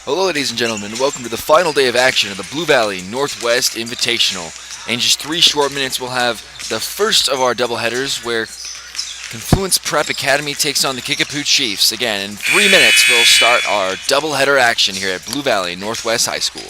Hello, ladies and gentlemen. Welcome to the final day of action of the Blue Valley Northwest Invitational. In just 3 short minutes, we'll have the first of our doubleheaders where Confluence Prep Academy takes on the Kickapoo Chiefs. Again, in 3 minutes, we'll start our doubleheader action here at Blue Valley Northwest High School.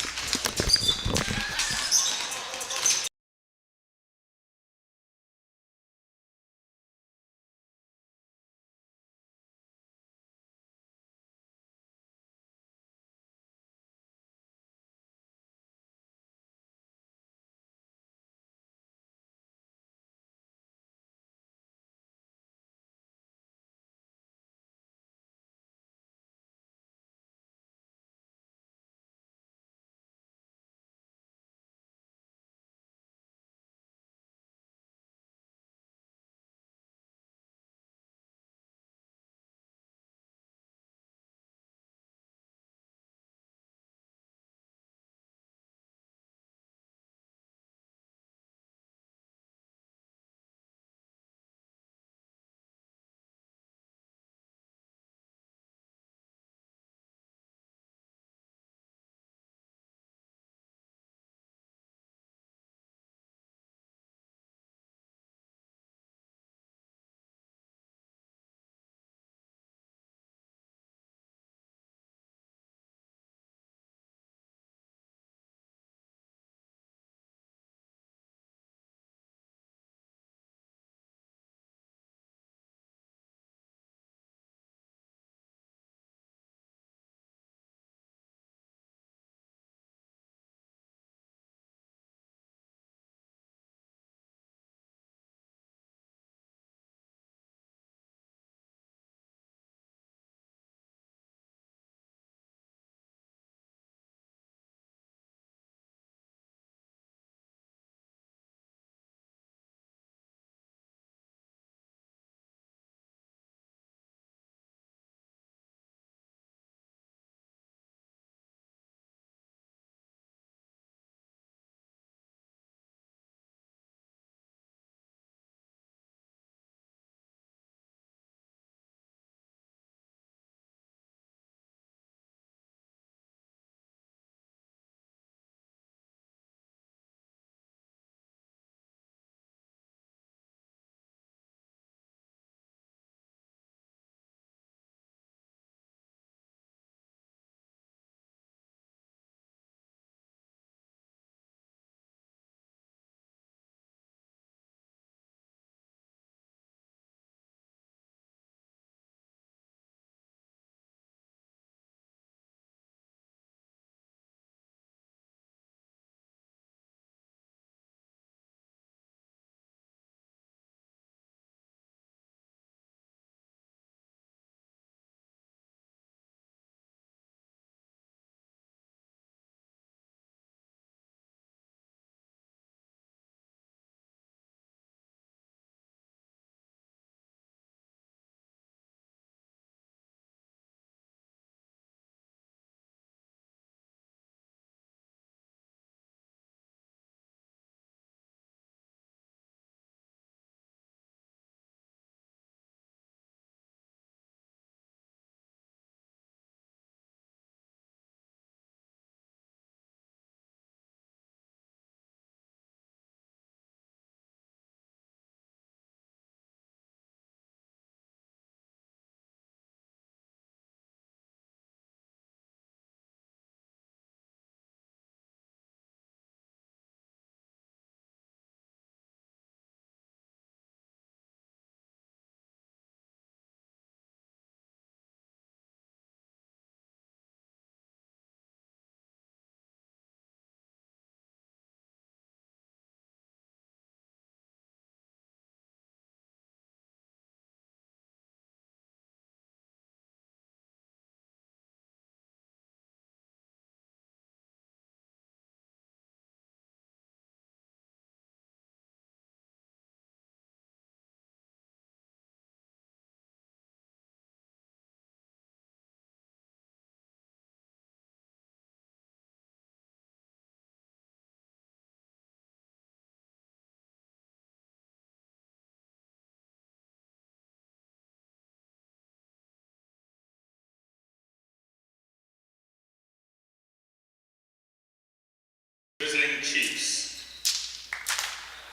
Chiefs.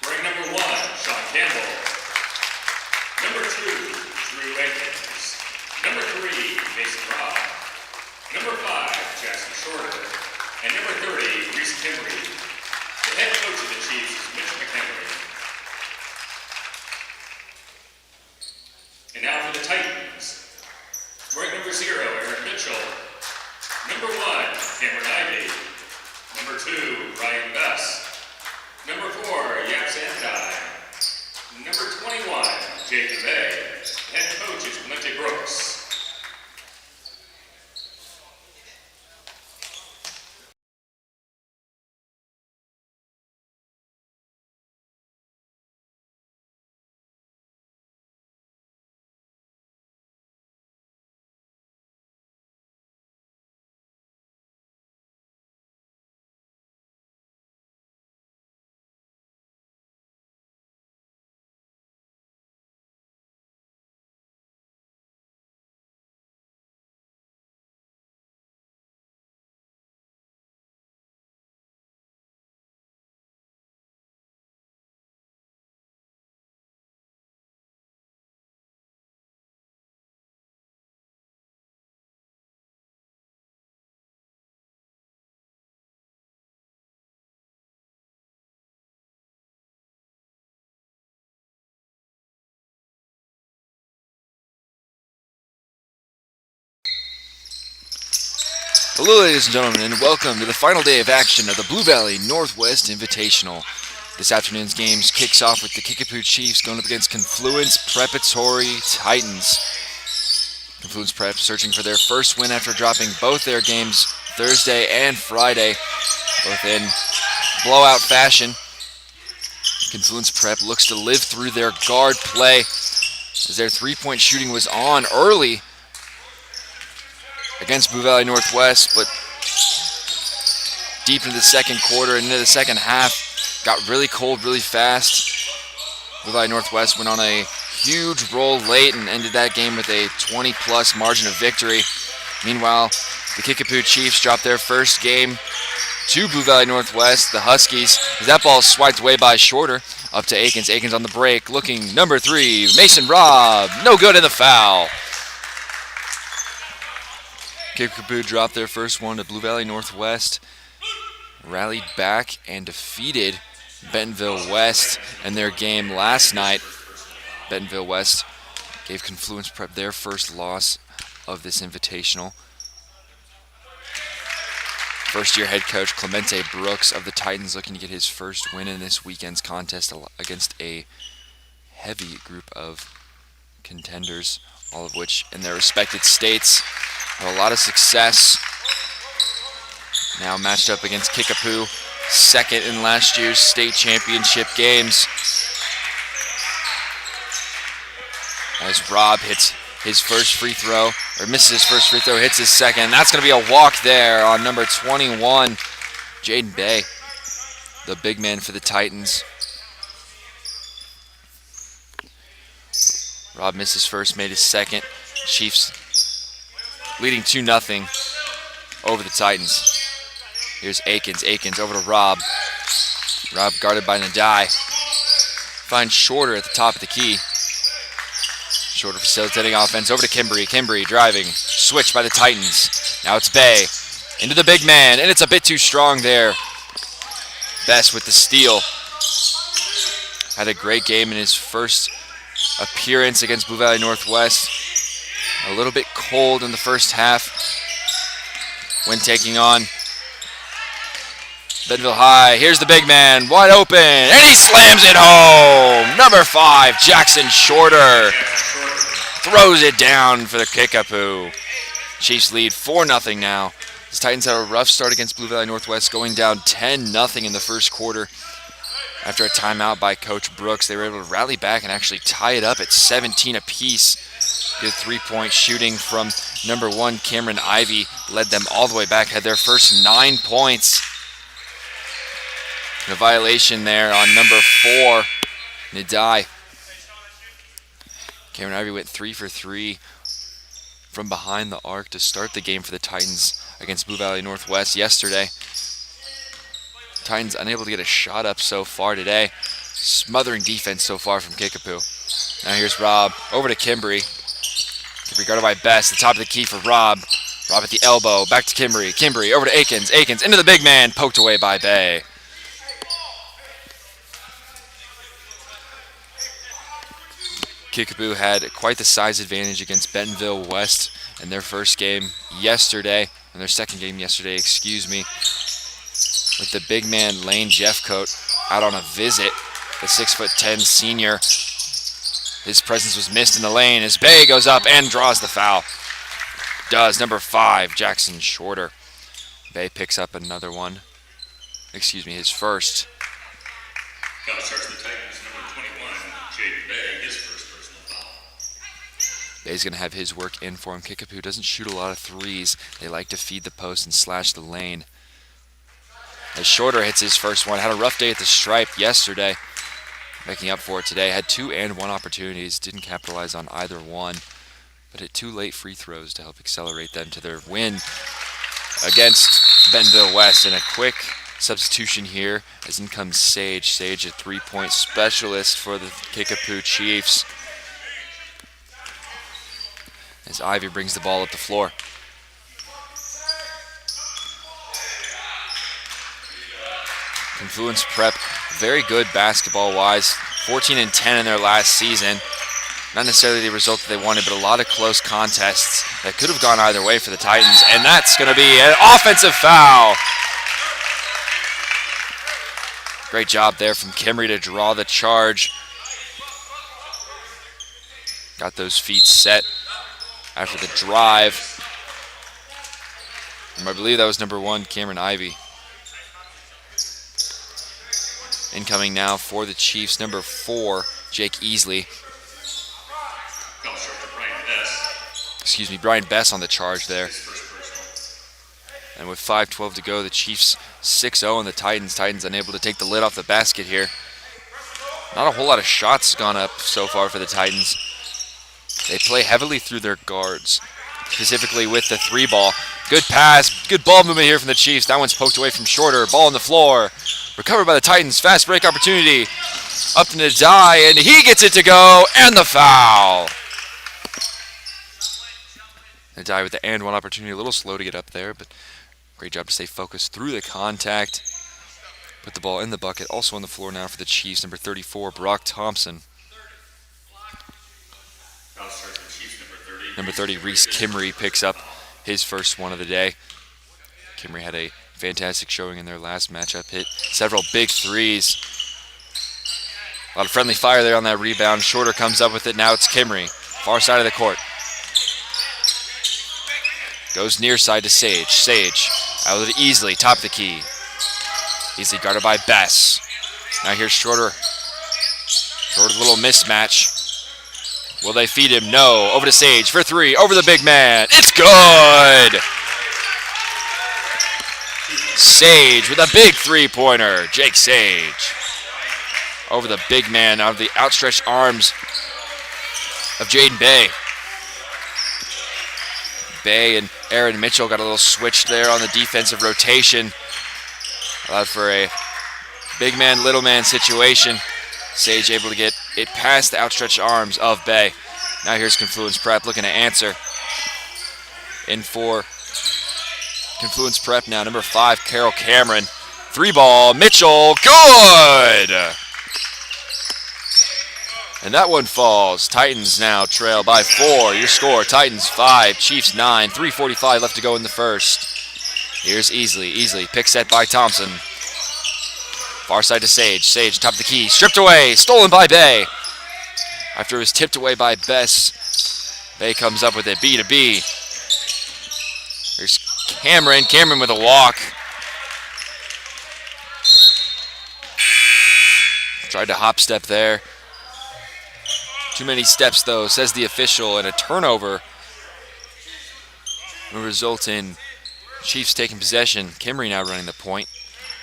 Wearing number 1, Sean Campbell. Number 2, Drew Akins. Number 3, Mason Robb. Number 5, Jackson Shorter. And number 30, Reese Kimbrey. The head coach of the Chiefs is Mitch McHenry. And now for the Titans. Wearing number 0, Aaron Mitchell. Number 1, Cameron Ivey. Number 2, Ryan Bess. Number 4, Yap Sandai. Number 21, Jake Bay. Head coach is Clemente Brooks. Hello, ladies and gentlemen, and welcome to the final day of action of the Blue Valley Northwest Invitational. This afternoon's games kicks off with the Kickapoo Chiefs going up against Confluence Preparatory Titans. Confluence Prep searching for their first win after dropping both their games Thursday and Friday, both in blowout fashion. Confluence Prep looks to live through their guard play as their three-point shooting was on early against Blue Valley Northwest, but deep into the second quarter and into the second half, got really cold really fast. Blue Valley Northwest went on a huge roll late and ended that game with a 20-plus margin of victory. Meanwhile, the Kickapoo Chiefs dropped their first game to Blue Valley Northwest, the Huskies, as that ball swiped away by Shorter, up to Akins. Akins on the break, looking number 3, Mason Robb, no good in the foul. Kickapoo dropped their first one to Blue Valley Northwest, rallied back and defeated Bentonville West in their game last night. Bentonville West gave Confluence Prep their first loss of this invitational. First-year head coach Clemente Brooks of the Titans looking to get his first win in this weekend's contest against a heavy group of contenders, all of which in their respected states have a lot of success. Now matched up against Kickapoo, second in last year's state championship games. As Robb hits his first free throw, or misses his first free throw, hits his second. That's going to be a walk there on number 21, Jaden Bay, the big man for the Titans. Robb missed his first, made his second. Chiefs leading 2-0 over the Titans. Here's Akins. Akins over to Robb. Robb guarded by Nadai. Finds Shorter at the top of the key. Shorter facilitating offense over to Kimbrey. Kimbrey driving. Switch by the Titans. Now it's Bay. Into the big man, and it's a bit too strong there. Best with the steal. Had a great game in his first appearance against Blue Valley Northwest. A little bit cold in the first half when taking on Bentonville High. Here's the big man, wide open, and he slams it home. Number 5, Jackson Shorter, throws it down for the Kickapoo. Chiefs lead 4-0 now. The Titans had a rough start against Blue Valley Northwest, going down 10-0 in the first quarter. After a timeout by Coach Brooks, they were able to rally back and actually tie it up at 17 apiece. Good three-point shooting from number 1, Cameron Ivey, led them all the way back, had their first 9 points. A violation there on number 4, Nadai. Cameron Ivey went 3 for 3 from behind the arc to start the game for the Titans against Blue Valley Northwest yesterday. Titans unable to get a shot up so far today. Smothering defense so far from Kickapoo. Now here's Rob. Over to Kimbry. Kimbry guarded by Best. The top of the key for Rob. Rob at the elbow. Back to Kimbry. Kimbry over to Akins. Akins into the big man. Poked away by Bay. Kickapoo had quite the size advantage against Bentonville West in their first game yesterday. In their second game yesterday, excuse me. With the big man Lane Jeffcoat out on a visit. The 6'10" senior. His presence was missed in the lane as Bay goes up and draws the foul. Does number 5, Jackson Shorter. Bay picks up another one. Excuse me, his first. Foul starts the Titans, number 21, Jaden Bay, his first personal foul. Bay's going to have his work in for him. Kickapoo doesn't shoot a lot of threes. They like to feed the post and slash the lane. As Shorter hits his first one, had a rough day at the stripe yesterday. Making up for it today. Had 2 and 1 opportunities. Didn't capitalize on either one. But hit 2 late free throws to help accelerate them to their win against Bentonville West. And a quick substitution here as in comes Sage. Sage, a 3-point specialist for the Kickapoo Chiefs. As Ivy brings the ball up the floor. Confluence Prep, very good basketball-wise. 14 and 10 in their last season. Not necessarily the result that they wanted, but a lot of close contests that could have gone either way for the Titans. And that's going to be an offensive foul. Great job there from Kimry to draw the charge. Got those feet set after the drive. And I believe that was number 1, Cameron Ivy. Incoming now for the Chiefs, number 4, Jake Easley. Excuse me, Brian Bess on the charge there. And with 5:12 to go, the Chiefs 6-0 and the Titans unable to take the lid off the basket here. Not a whole lot of shots gone up so far for the Titans. They play heavily through their guards, specifically with the 3-ball. Good pass, good ball movement here from the Chiefs. That one's poked away from Shorter. Ball on the floor. Recovered by the Titans. Fast break opportunity. Up to Nadai, and he gets it to go, and the foul. Nadai with the and one opportunity. A little slow to get up there, but great job to stay focused through the contact. Put the ball in the bucket. Also on the floor now for the Chiefs, number 34, Brock Thompson. Number 30, Reese Kimry picks up his first one of the day. Kimry had a fantastic showing in their last matchup. Hit several big threes. A lot of friendly fire there on that rebound. Shorter comes up with it. Now it's Kimry. Far side of the court. Goes near side to Sage. Sage out of it easily. Top of the key. Easily guarded by Bess. Now here's Shorter. Shorter, little mismatch. Will they feed him? No. Over to Sage for 3. Over the big man. It's good! Sage with a big 3-pointer. Jake Sage. Over the big man out of the outstretched arms of Jaden Bay. Bay and Aaron Mitchell got a little switch there on the defensive rotation. Allowed for a big man, little man situation. Sage able to get it past the outstretched arms of Bay. Now here's Confluence Prep looking to answer. In for Confluence Prep now, number 5, Carol Cameron. 3-ball, Mitchell, good! And that one falls. Titans now trail by 4. Your score, Titans 5, Chiefs 9. 3:45 left to go in the first. Here's Easley. Easley, pick set by Thompson. Far side to Sage. Sage, top of the key, stripped away, stolen by Bay. After it was tipped away by Bess, Bay comes up with it, B to B. There's Cameron. Cameron with a walk. Tried to hop step there. Too many steps, though, says the official, and a turnover will result in Chiefs taking possession. Kimry now running the point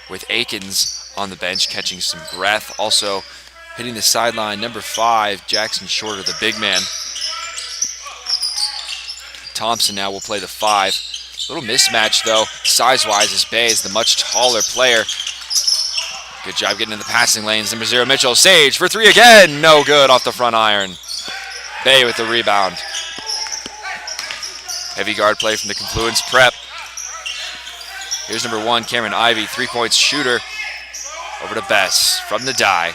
with Akins on the bench, catching some breath. Also hitting the sideline, number 5, Jackson Shorter, the big man. Thompson now will play the 5. Little mismatch, though, size-wise, as Bay is the much taller player. Good job getting in the passing lanes. Number 0, Mitchell. Sage for 3 again. No good off the front iron. Bay with the rebound. Heavy guard play from the Confluence Prep. Here's number 1, Cameron Ivy, 3-point shooter. Over to Bess from the die.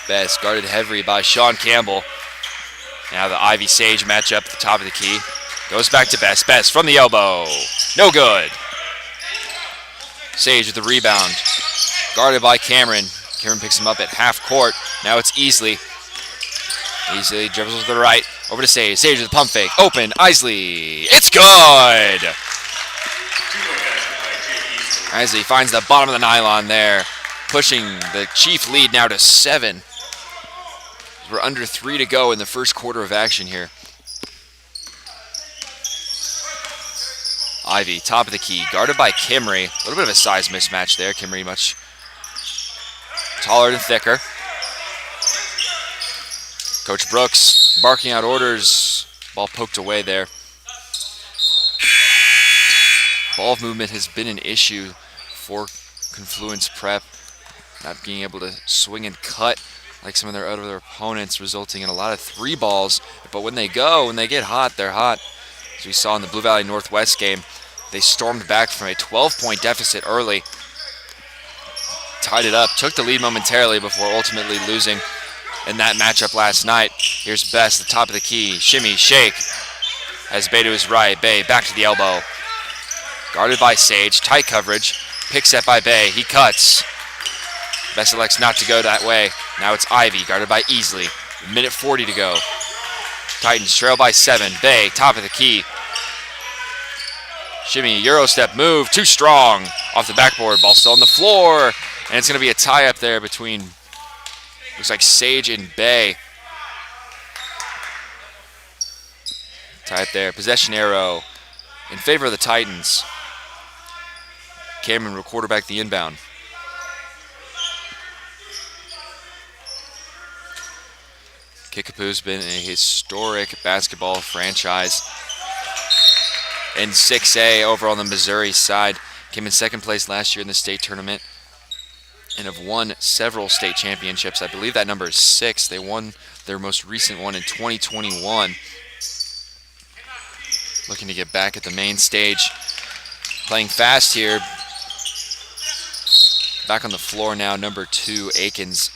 Bess guarded heavily by Sean Campbell. Now the Ivy-Sage matchup at the top of the key. Goes back to Bess. Bess from the elbow. No good. Sage with the rebound. Guarded by Cameron. Cameron picks him up at half court. Now it's Easley. Easley dribbles to the right. Over to Sage. Sage with the pump fake. Open. Isley. It's good. Isley finds the bottom of the nylon there. Pushing the Chief lead now to 7. We're under 3 to go in the first quarter of action here. Ivy, top of the key, guarded by Kimry. A little bit of a size mismatch there. Kimry much taller and thicker. Coach Brooks barking out orders. Ball poked away there. Ball movement has been an issue for Confluence Prep. Not being able to swing and cut like some of their other opponents, resulting in a lot of 3 balls. But when they get hot, they're hot. As we saw in the Blue Valley Northwest game, they stormed back from a 12-point deficit early, tied it up, took the lead momentarily before ultimately losing in that matchup last night. Here's Bess, the top of the key, shimmy, shake, as Bay to his right. Bay back to the elbow, guarded by Sage, tight coverage, pick set by Bay, he cuts. Bess elects not to go that way. Now it's Ivy, guarded by Easley. Minute 40 to go. Titans trail by 7. Bay, top of the key. Shimmy, Euro step move, too strong. Off the backboard, ball still on the floor. And it's going to be a tie up there between, looks like Sage and Bay. Tie up there, possession arrow in favor of the Titans. Cameron will quarterback the inbound. Kickapoo's been a historic basketball franchise. In 6A over on the Missouri side, came in 2nd place last year in the state tournament and have won several state championships. I believe that number is 6. They won their most recent one in 2021. Looking to get back at the main stage. Playing fast here. Back on the floor now, number 2, Akins,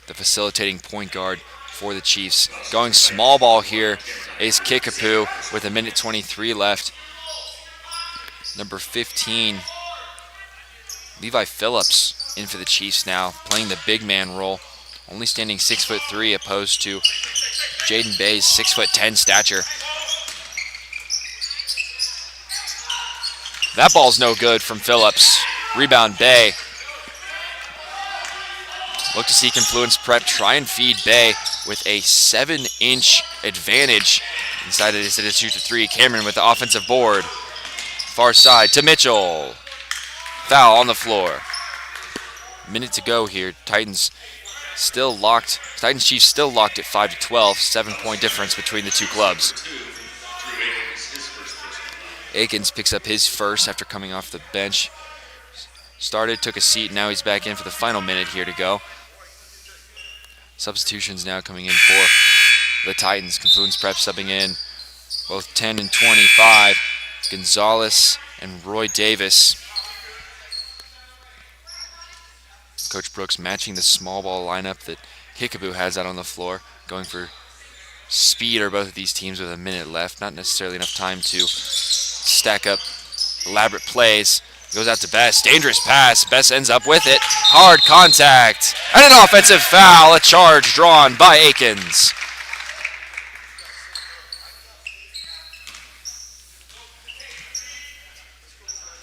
the facilitating point guard for the Chiefs. Going small ball here is Kickapoo with 1:23 left. Number 15, Levi Phillips, in for the Chiefs now, playing the big man role. Only standing 6'3" opposed to Jaden Bay's 6'10" stature. That ball's no good from Phillips. Rebound Bay. Look to see Confluence Prep try and feed Bay with a 7-inch advantage. Inside it is to shoot the 3. Cameron with the offensive board. Far side to Mitchell. Foul on the floor. Minute to go here. Titans still locked. Titans Chiefs still locked at 5-12. 7-point difference between the two clubs. Akins picks up his first after coming off the bench. Started, took a seat, now he's back in for the final minute here to go. Substitutions now coming in for the Titans. Confluence Prep subbing in both 10 and 25. Gonzalez and Roy Davis. Coach Brooks matching the small ball lineup that Kickapoo has out on the floor. Going for speed are both of these teams with a minute left. Not necessarily enough time to stack up elaborate plays. Goes out to Bess. Dangerous pass. Bess ends up with it. Hard contact. And an offensive foul. A charge drawn by Akins.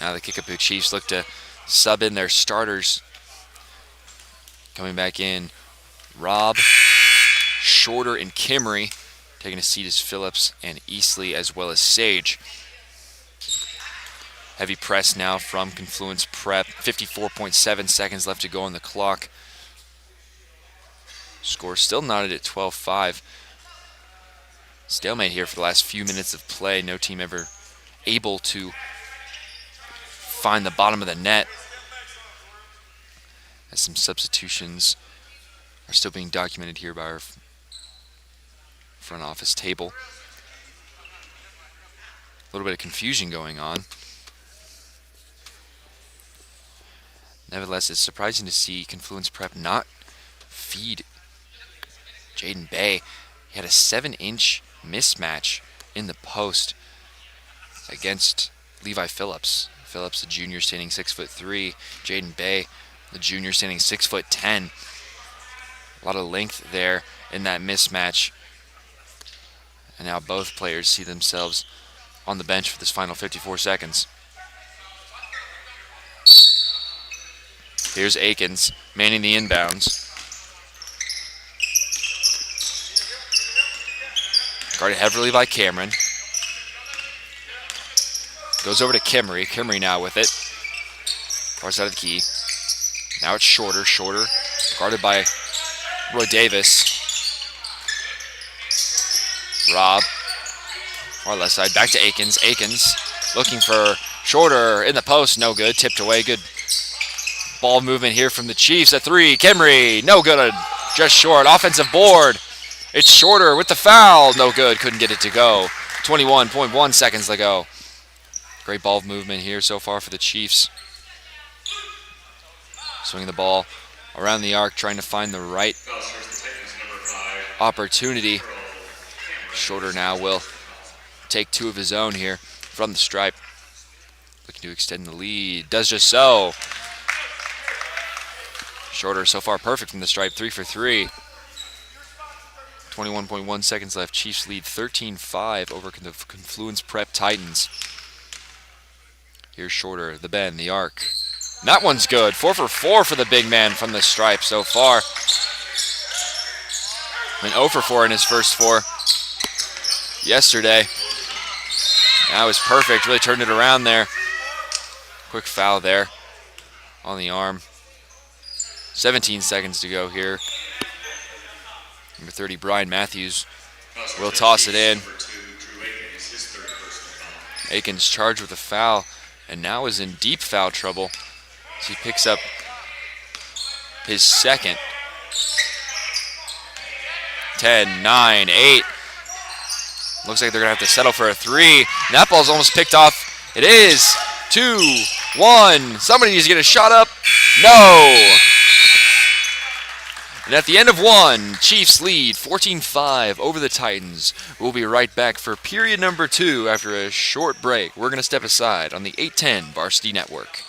Now the Kickapoo Chiefs look to sub in their starters. Coming back in, Rob, Shorter, and Kimry. Taking a seat is Phillips and Easley, as well as Sage. Heavy press now from Confluence Prep. 54.7 seconds left to go on the clock. Score still knotted at 12-5. Stalemate here for the last few minutes of play. No team ever able to find the bottom of the net. Some substitutions are still being documented here by our front office table. A little bit of confusion going on. Nevertheless, it's surprising to see Confluence Prep not feed Jaden Bay. He had a 7-inch mismatch in the post against Levi Phillips. Phillips, the junior, standing 6'3". Jaden Bay, the junior, standing 6'10". A lot of length there in that mismatch. And now both players see themselves on the bench for this final 54 seconds. Here's Akins manning the inbounds. Guarded heavily by Cameron. Goes over to Kimmery. Kimmery now with it. Far side of the key. Now it's Shorter. Shorter guarded by Roy Davis. Rob. Far left side. Back to Akins. Akins looking for Shorter in the post. No good. Tipped away. Good ball movement here from the Chiefs. A three. Kimmery. No good. Just short. Offensive board. It's Shorter with the foul. No good. Couldn't get it to go. 21.1 seconds to go. Great ball movement here so far for the Chiefs. Swinging the ball around the arc, trying to find the right opportunity. Shorter now will take two of his own here from the stripe. Looking to extend the lead. Does just so. Shorter so far perfect from the stripe. 3 for 3. 21.1 seconds left. Chiefs lead 13-5 over the Confluence Prep Titans. Here's Shorter, the bend, the arc. And that one's good. 4 for 4 for the big man from the stripe so far. And 0 for 4 in his first 4 yesterday. Now is perfect. Really turned it around there. Quick foul there on the arm. 17 seconds to go here. Number 30, Brian Matthews, will toss it in. Akins charged with a foul and now is in deep foul trouble as he picks up his second. 10, 9, 8. Looks like they're going to have to settle for a 3. And that ball's almost picked off. It is 2, 1. Somebody needs to get a shot up. No. And at the end of 1, Chiefs lead 14-5 over the Titans. We'll be right back for period number 2 after a short break. We're going to step aside on the 810 Varsity Network.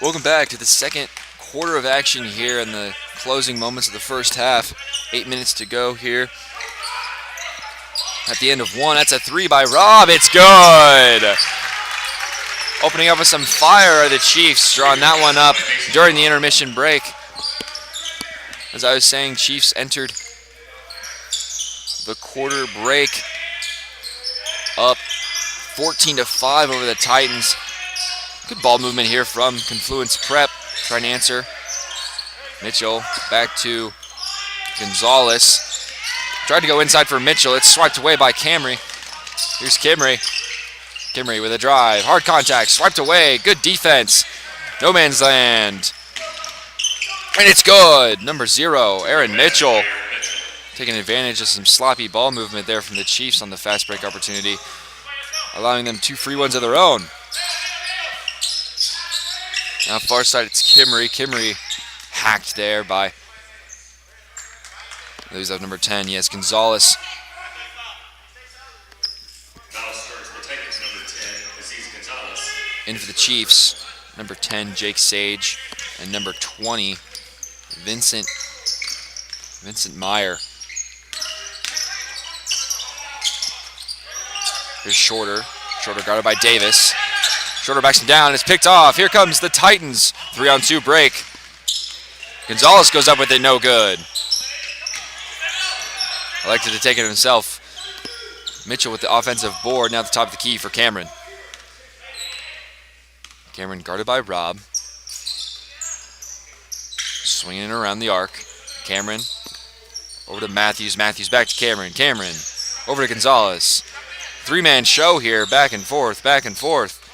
Welcome back to the second quarter of action here in the closing moments of the first half. 8 minutes to go here. At the end of 1, that's a 3 by Rob. It's good. Opening up with some fire are the Chiefs, drawing that one up during the intermission break. As I was saying, Chiefs entered the quarter break up 14-5 over the Titans. Good ball movement here from Confluence Prep. Trying to answer. Mitchell back to Gonzalez. Tried to go inside for Mitchell. It's swiped away by Camry. Here's Kimmery. Kimmery with a drive. Hard contact. Swiped away. Good defense No man's land. And it's good. Number 0, Aaron Mitchell. Taking advantage of some sloppy ball movement there from the Chiefs on the fast break opportunity, allowing them 2 free ones of their own. Now far side, it's Kimmery. Kimmery hacked there by, lose up number 10. Yes, Gonzalez. In for the Chiefs, number 10, Jake Sage, and number 20, Vincent Meyer. Here's Shorter. Shorter guarded by Davis. Shorter backs him down. It's picked off. Here comes the Titans. 3-on-2 break. Gonzalez goes up with it. No good. Elected to take it himself. Mitchell with the offensive board. Now at the top of the key for Cameron. Cameron guarded by Rob. Swinging it around the arc. Cameron over to Matthews. Matthews back to Cameron. Cameron over to Gonzalez. 3-man show here. Back and forth. Back and forth.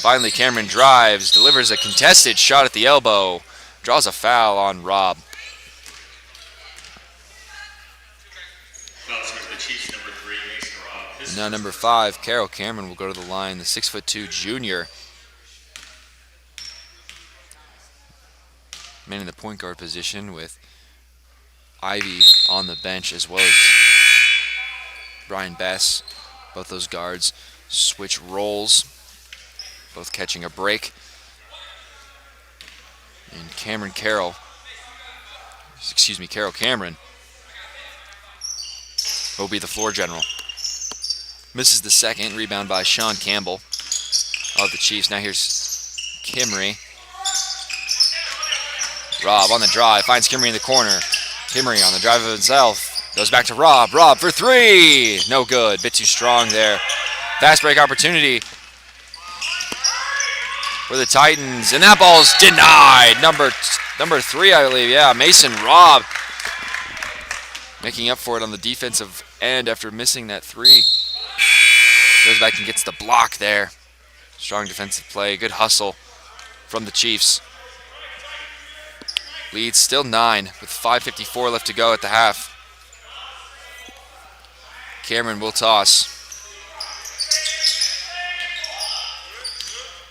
Finally, Cameron drives. Delivers a contested shot at the elbow. Draws a foul on Rob. And now number 5, Carol Cameron, will go to the line. The 6'2" junior. Manning the point guard position with Ivy on the bench as well as Brian Bess. Both those guards switch roles, both catching a break. And Carol Cameron will be the floor general. Misses the second. Rebound by Sean Campbell of the Chiefs. Now here's Kimmery. Rob on the drive. Finds Kimmery in the corner. Kimmery on the drive of himself. Goes back to Rob. Rob for 3. No good. Bit too strong there. Fast break opportunity for the Titans. And that ball's denied. Number 3, I believe. Yeah, Mason Robb making up for it on the defensive end after missing that 3. Goes back and gets the block there. Strong defensive play. Good hustle from the Chiefs. Lead still 9 with 5:54 left to go at the half. Cameron will toss.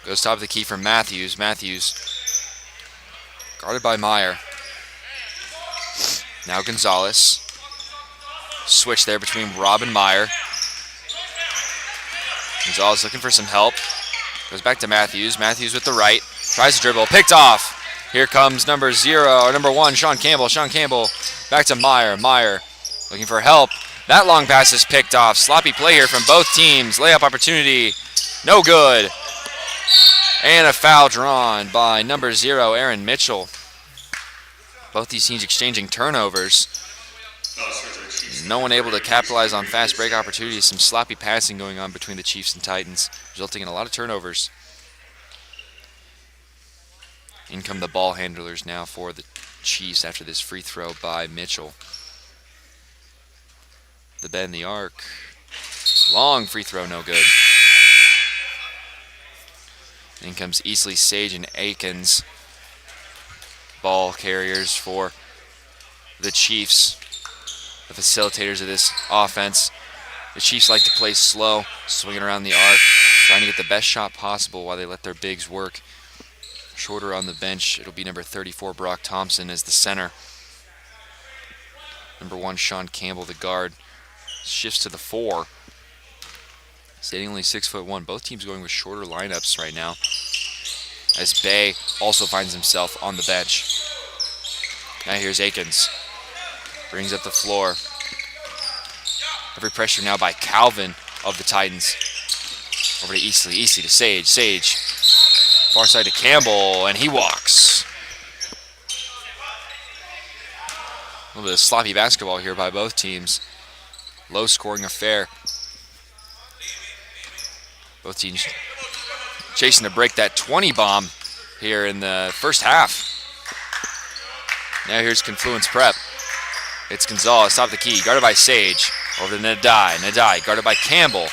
Goes top of the key for Matthews. Matthews guarded by Meyer. Now Gonzalez. Switch there between Rob and Meyer. Gonzalez looking for some help. Goes back to Matthews. Matthews with the right. Tries to dribble. Picked off. Here comes number 1, Sean Campbell. Sean Campbell back to Meyer. Meyer looking for help. That long pass is picked off. Sloppy play here from both teams. Layup opportunity. No good. And a foul drawn by number 0, Aaron Mitchell. Both these teams exchanging turnovers. No one able to capitalize on fast break opportunities. Some sloppy passing going on between the Chiefs and Titans, resulting in a lot of turnovers. In come the ball handlers now for the Chiefs after this free throw by Mitchell. The bend the arc. Long free throw, no good. In comes Easley, Sage, and Akins. Ball carriers for the Chiefs. The facilitators of this offense. The Chiefs like to play slow, swinging around the arc, trying to get the best shot possible while they let their bigs work. Shorter on the bench, it'll be number 34, Brock Thompson, as the center. Number 1, Sean Campbell, the guard, shifts to the 4. Standing only 6'1". Both teams going with shorter lineups right now, as Bay also finds himself on the bench. Now here's Akins. Brings up the floor. Every pressure now by Calvin of the Titans. Over to Easley. Easley to Sage. Sage. Far side to Campbell, and he walks. A little bit of sloppy basketball here by both teams. Low scoring affair. Both teams chasing to break that 20 bomb here in the first half. Now here's Confluence Prep. It's Gonzalez, top of the key, guarded by Sage. Over to Nadai. Nadai, guarded by Campbell.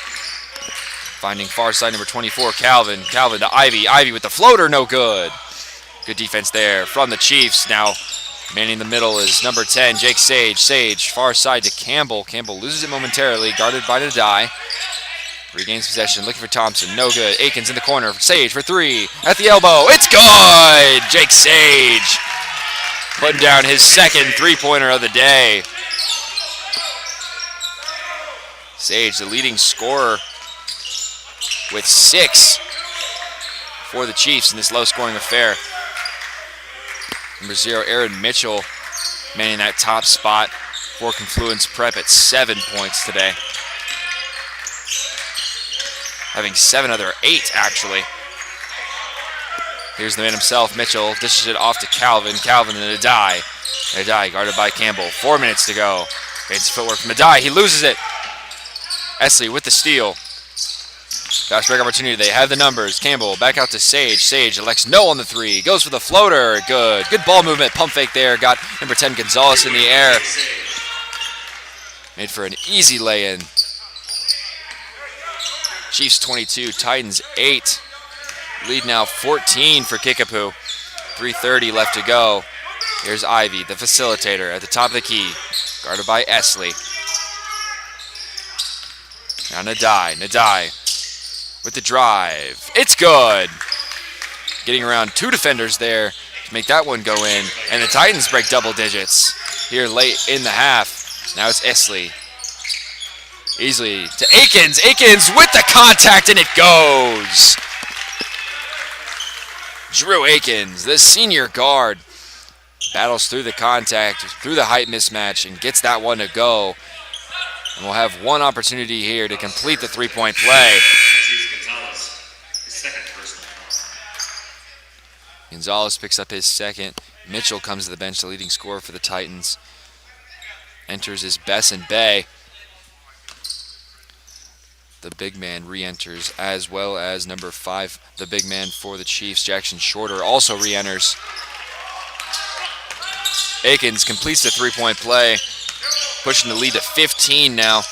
Finding far side number 24, Calvin. Calvin to Ivy. Ivy with the floater, no good. Good defense there from the Chiefs. Now manning the middle is number 10, Jake Sage. Sage, far side to Campbell. Campbell loses it momentarily, guarded by Nadai. Regains possession, looking for Thompson, no good. Aikens in the corner, Sage for three, at the elbow, it's good! Jake Sage putting down his second three-pointer of the day. Sage, the leading scorer, with 6 for the Chiefs in this low-scoring affair. Number 0, Aaron Mitchell, manning that top spot for Confluence Prep at 7 points today. Having 7 other 8, actually. Here's the man himself, Mitchell, dishes it off to Calvin. Calvin and Nadai. Nadai guarded by Campbell. 4 minutes to go. Fancy footwork from Nadai. He loses it. Esley with the steal. Fast break opportunity. They have the numbers. Campbell back out to Sage. Sage elects no on the three. Goes for the floater. Good. Good ball movement. Pump fake there. Got number 10 Gonzalez in the air. Made for an easy lay-in. Chiefs 22, Titans 8. Lead now 14 for Kickapoo. 3:30 left to go. Here's Ivy, the facilitator, at the top of the key. Guarded by Esley. Now Nadai. Nadai with the drive. It's good. Getting around 2 defenders there to make that one go in. And the Titans break double digits here late in the half. Now it's Esley. Easily to Aikens. Aikens with the contact, and it goes. Drew Aikens, the senior guard, battles through the contact, through the height mismatch, and gets that one to go. And we'll have one opportunity here to complete the three-point play. Gonzalez picks up his second. Mitchell comes to the bench, the leading scorer for the Titans. Enters is Besson Bay. The big man re-enters, as well as number 5, the big man for the Chiefs, Jackson Shorter, also re-enters. Aikens completes the three-point play, pushing the lead to 15 now.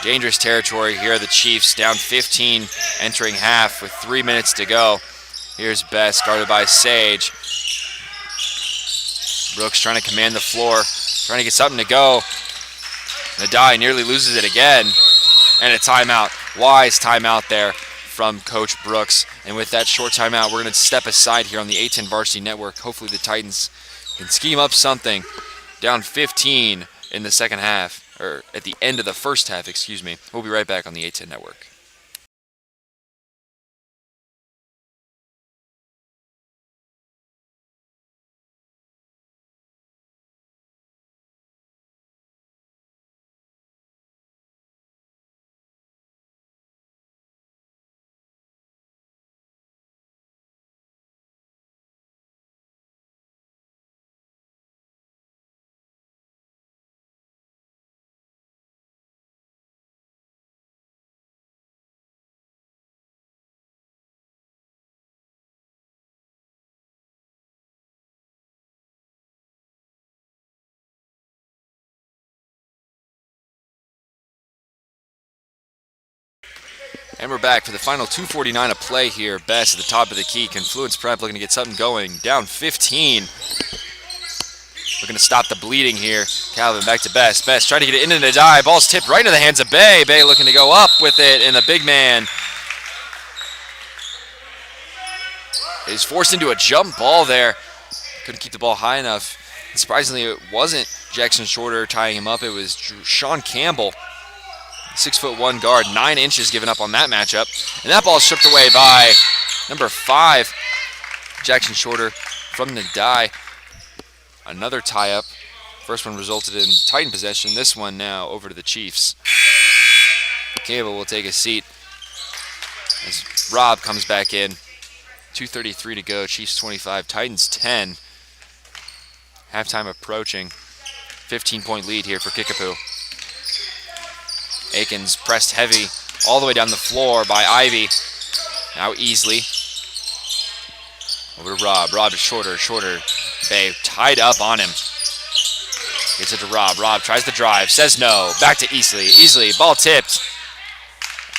Dangerous territory here are the Chiefs, down 15, entering half with 3 minutes to go. Here's Best, guarded by Sage. Brooks trying to command the floor, trying to get something to go. Nadai nearly loses it again. And a timeout. Wise timeout there from Coach Brooks. And with that short timeout, we're going to step aside here on the A10 Varsity Network. Hopefully the Titans can scheme up something. Down 15 in the second half, or at the end of the first half, excuse me. We'll be right back on the A10 Network. And we're back for the final 2:49 of play here. Best at the top of the key. Confluence Prep looking to get something going. Down 15. Looking to stop the bleeding here. Calvin back to Best. Best trying to get it into the dive. Ball's tipped right into the hands of Bay. Bay looking to go up with it, and the big man is forced into a jump ball there. Couldn't keep the ball high enough. And surprisingly, it wasn't Jackson Shorter tying him up. It was Sean Campbell. 6'1" guard, 9 inches given up on that matchup. And that ball is stripped away by number 5, Jackson Shorter from Nadai. Another tie-up. First one resulted in Titan possession. This one now over to the Chiefs. Campbell will take a seat as Rob comes back in. 2:33 to go. Chiefs 25, Titans 10. Halftime approaching. 15-point lead here for Kickapoo. Aikens pressed heavy all the way down the floor by Ivy. Now Easley. Over to Rob. Rob to Shorter. Shorter. Bay tied up on him. Gets it to Rob. Rob tries to drive. Says no. Back to Easley. Easley. Ball tipped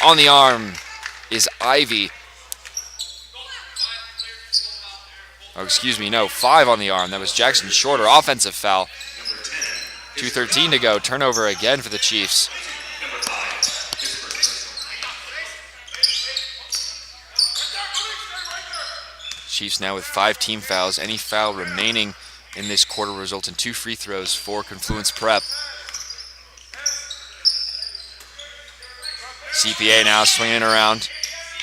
on the arm is Ivy. Oh, excuse me, no, 5 on the arm. That was Jackson Shorter. Offensive foul. 2:13 to go. Turnover again for the Chiefs. Chiefs now with 5 team fouls. Any foul remaining in this quarter will result in 2 free throws for Confluence Prep. CPA now swinging around.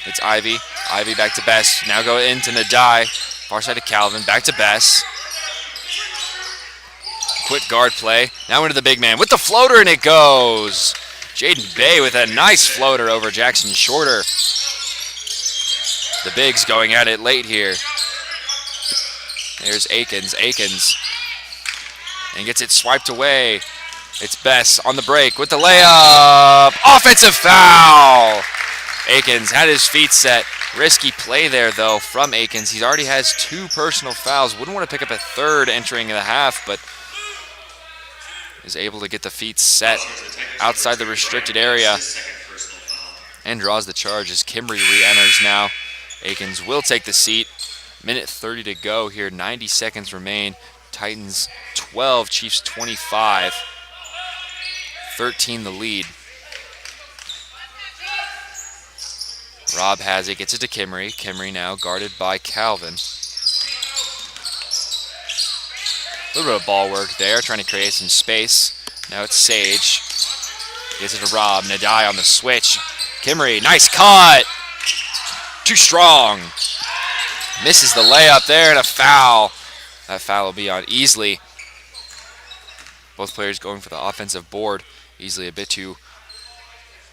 It's Ivy. Ivy back to Bess. Now go into Nadai. Far side to Calvin. Back to Bess. Quick guard play. Now into the big man with the floater, and it goes. Jaden Bay with a nice floater over Jackson Shorter. The bigs going at it late here. There's Akins. Akins. And gets it swiped away. It's Bess on the break with the layup. Offensive foul. Akins had his feet set. Risky play there, though, from Akins. He already has 2 personal fouls. Wouldn't want to pick up a third entering the half, but is able to get the feet set outside the restricted area and draws the charge as Kimbrey re-enters now. Akins will take the seat. Minute 30 to go here. 90 seconds remain. Titans 12, Chiefs 25. 13 the lead. Rob has it, gets it to Kimry. Kimry now guarded by Calvin. A little bit of ball work there, trying to create some space. Now it's Sage. Gets it to Rob. Nadai on the switch. Kimry, nice cut. Too strong. Misses the layup there and a foul. That foul will be on Easley. Both players going for the offensive board. Easley a bit too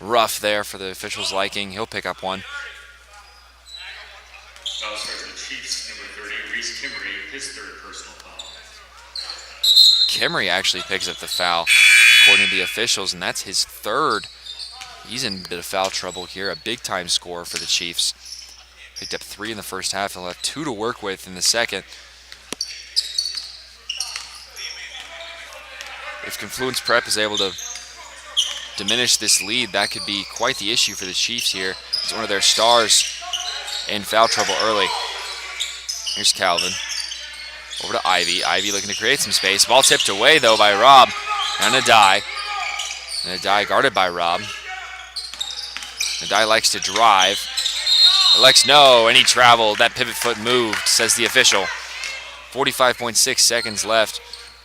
rough there for the officials' liking. He'll pick up one. Foul starts the Chiefs, number 30, Reese Kimbrey, his 3rd personal foul. Kimry actually picks up the foul, according to the officials, and that's his 3rd. He's in a bit of foul trouble here. A big-time score for the Chiefs. Picked up 3 in the first half. He'll have 2 to work with in the second. If Confluence Prep is able to diminish this lead, that could be quite the issue for the Chiefs here. It's one of their stars in foul trouble early. Here's Calvin. Over to Ivy. Ivy looking to create some space. Ball tipped away, though, by Rob. Now Nadai. Nadai guarded by Rob. Nadai likes to drive. Alex, no, and he traveled. That pivot foot moved, says the official. 45.6 seconds left.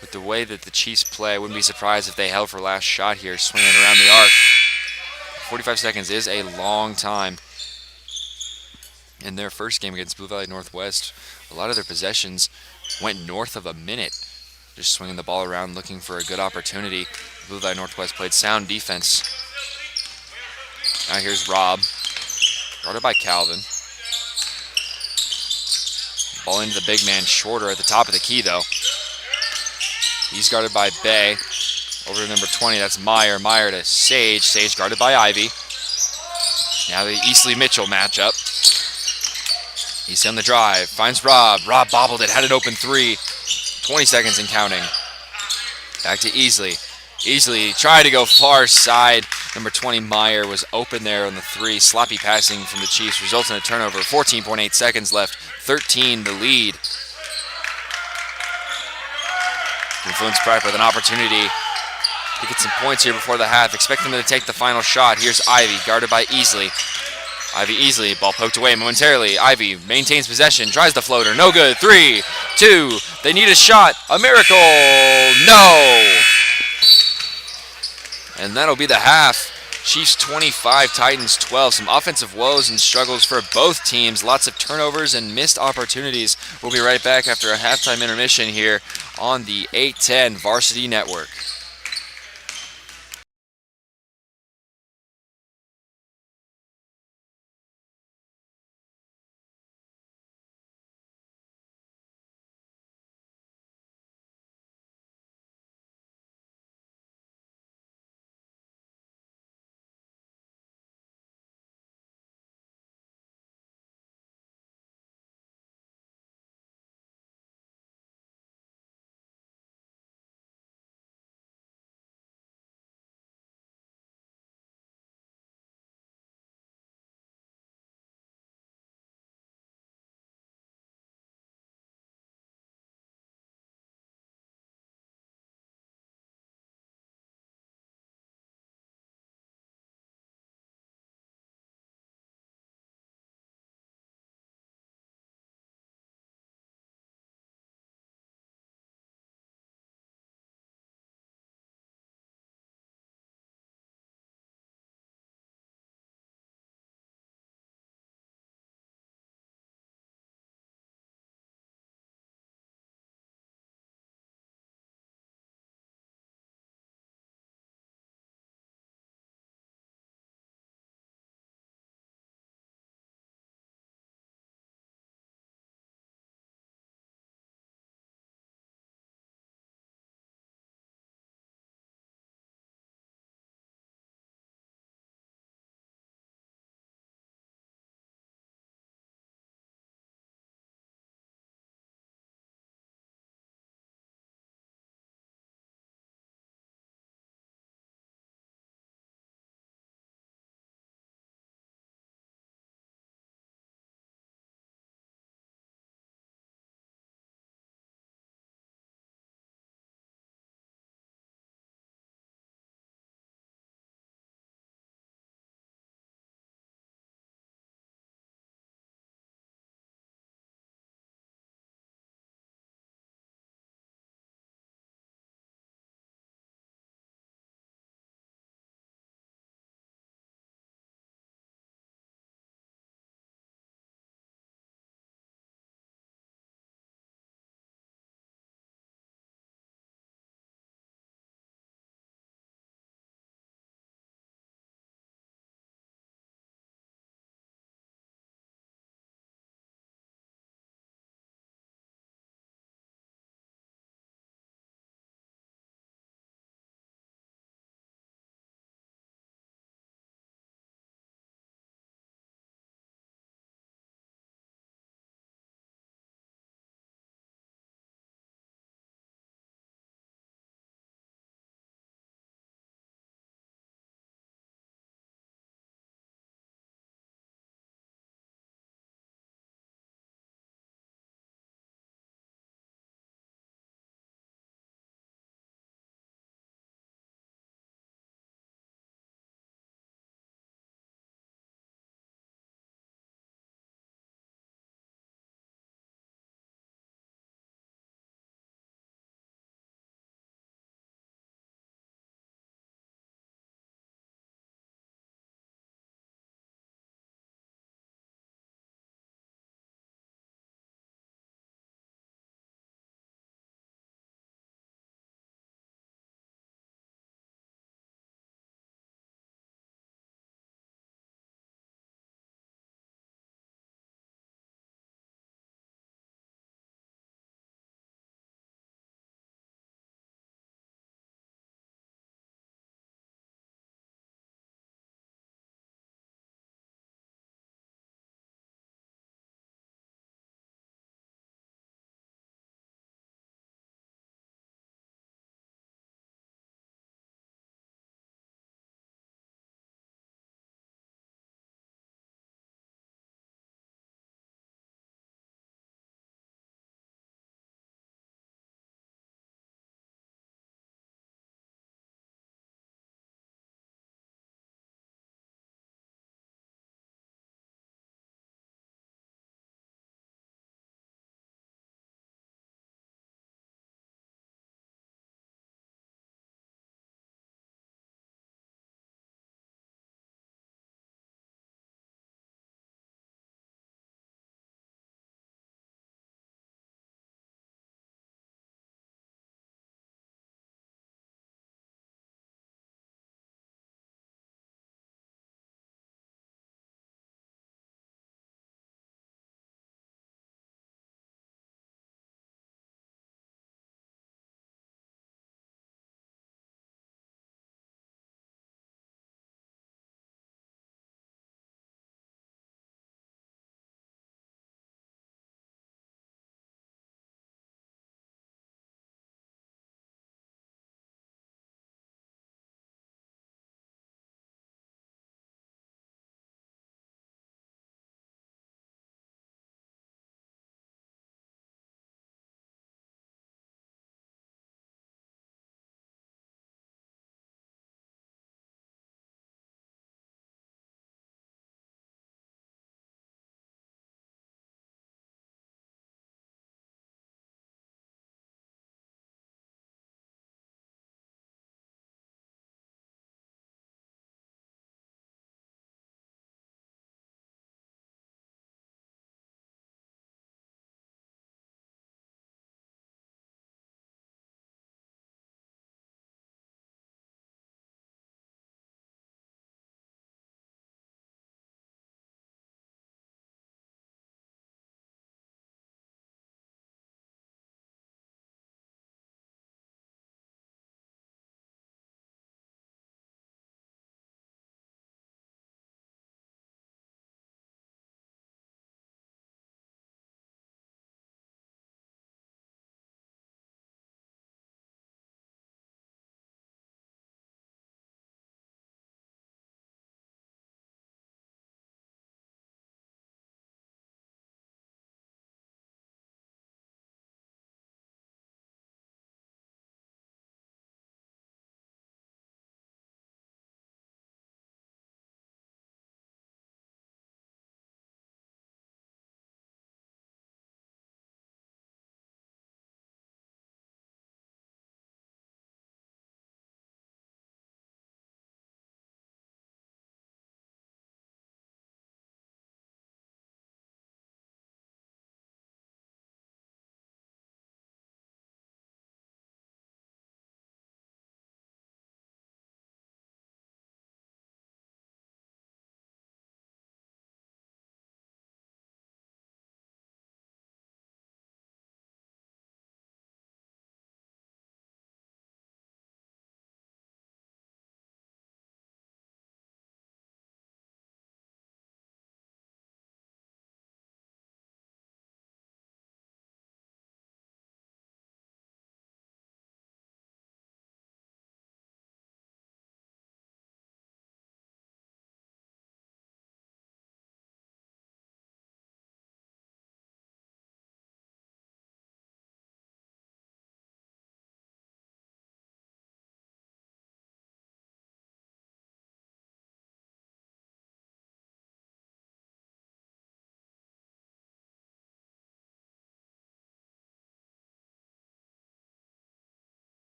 With the way that the Chiefs play, I wouldn't be surprised if they held for last shot here, swinging around the arc. 45 seconds is a long time. In their first game against Blue Valley Northwest, a lot of their possessions went north of a minute. Just swinging the ball around, looking for a good opportunity. Blue Valley Northwest played sound defense. Now here's Rob, guarded by Calvin. Ball into the big man, Shorter at the top of the key, though. He's guarded by Bay. Over to number 20, that's Meyer. Meyer to Sage. Sage guarded by Ivy. Now the Easley-Mitchell matchup. He's on the drive. Finds Rob. Rob bobbled it. Had an open 3. 20 seconds and counting. Back to Easley. Easley tried to go far side. Number 20, Meyer, was open there on the 3. Sloppy passing from the Chiefs results in a turnover. 14.8 seconds left. 13 the lead. Confluence Prep with an opportunity to get some points here before the half. Expect them to take the final shot. Here's Ivy, guarded by Easley. Ivy Easley, ball poked away momentarily. Ivy maintains possession, tries the floater. No good. 3, 2, they need a shot. A miracle. No. And that'll be the half. Chiefs 25, Titans 12. Some offensive woes and struggles for both teams. Lots of turnovers and missed opportunities. We'll be right back after a halftime intermission here on the 810 Varsity Network.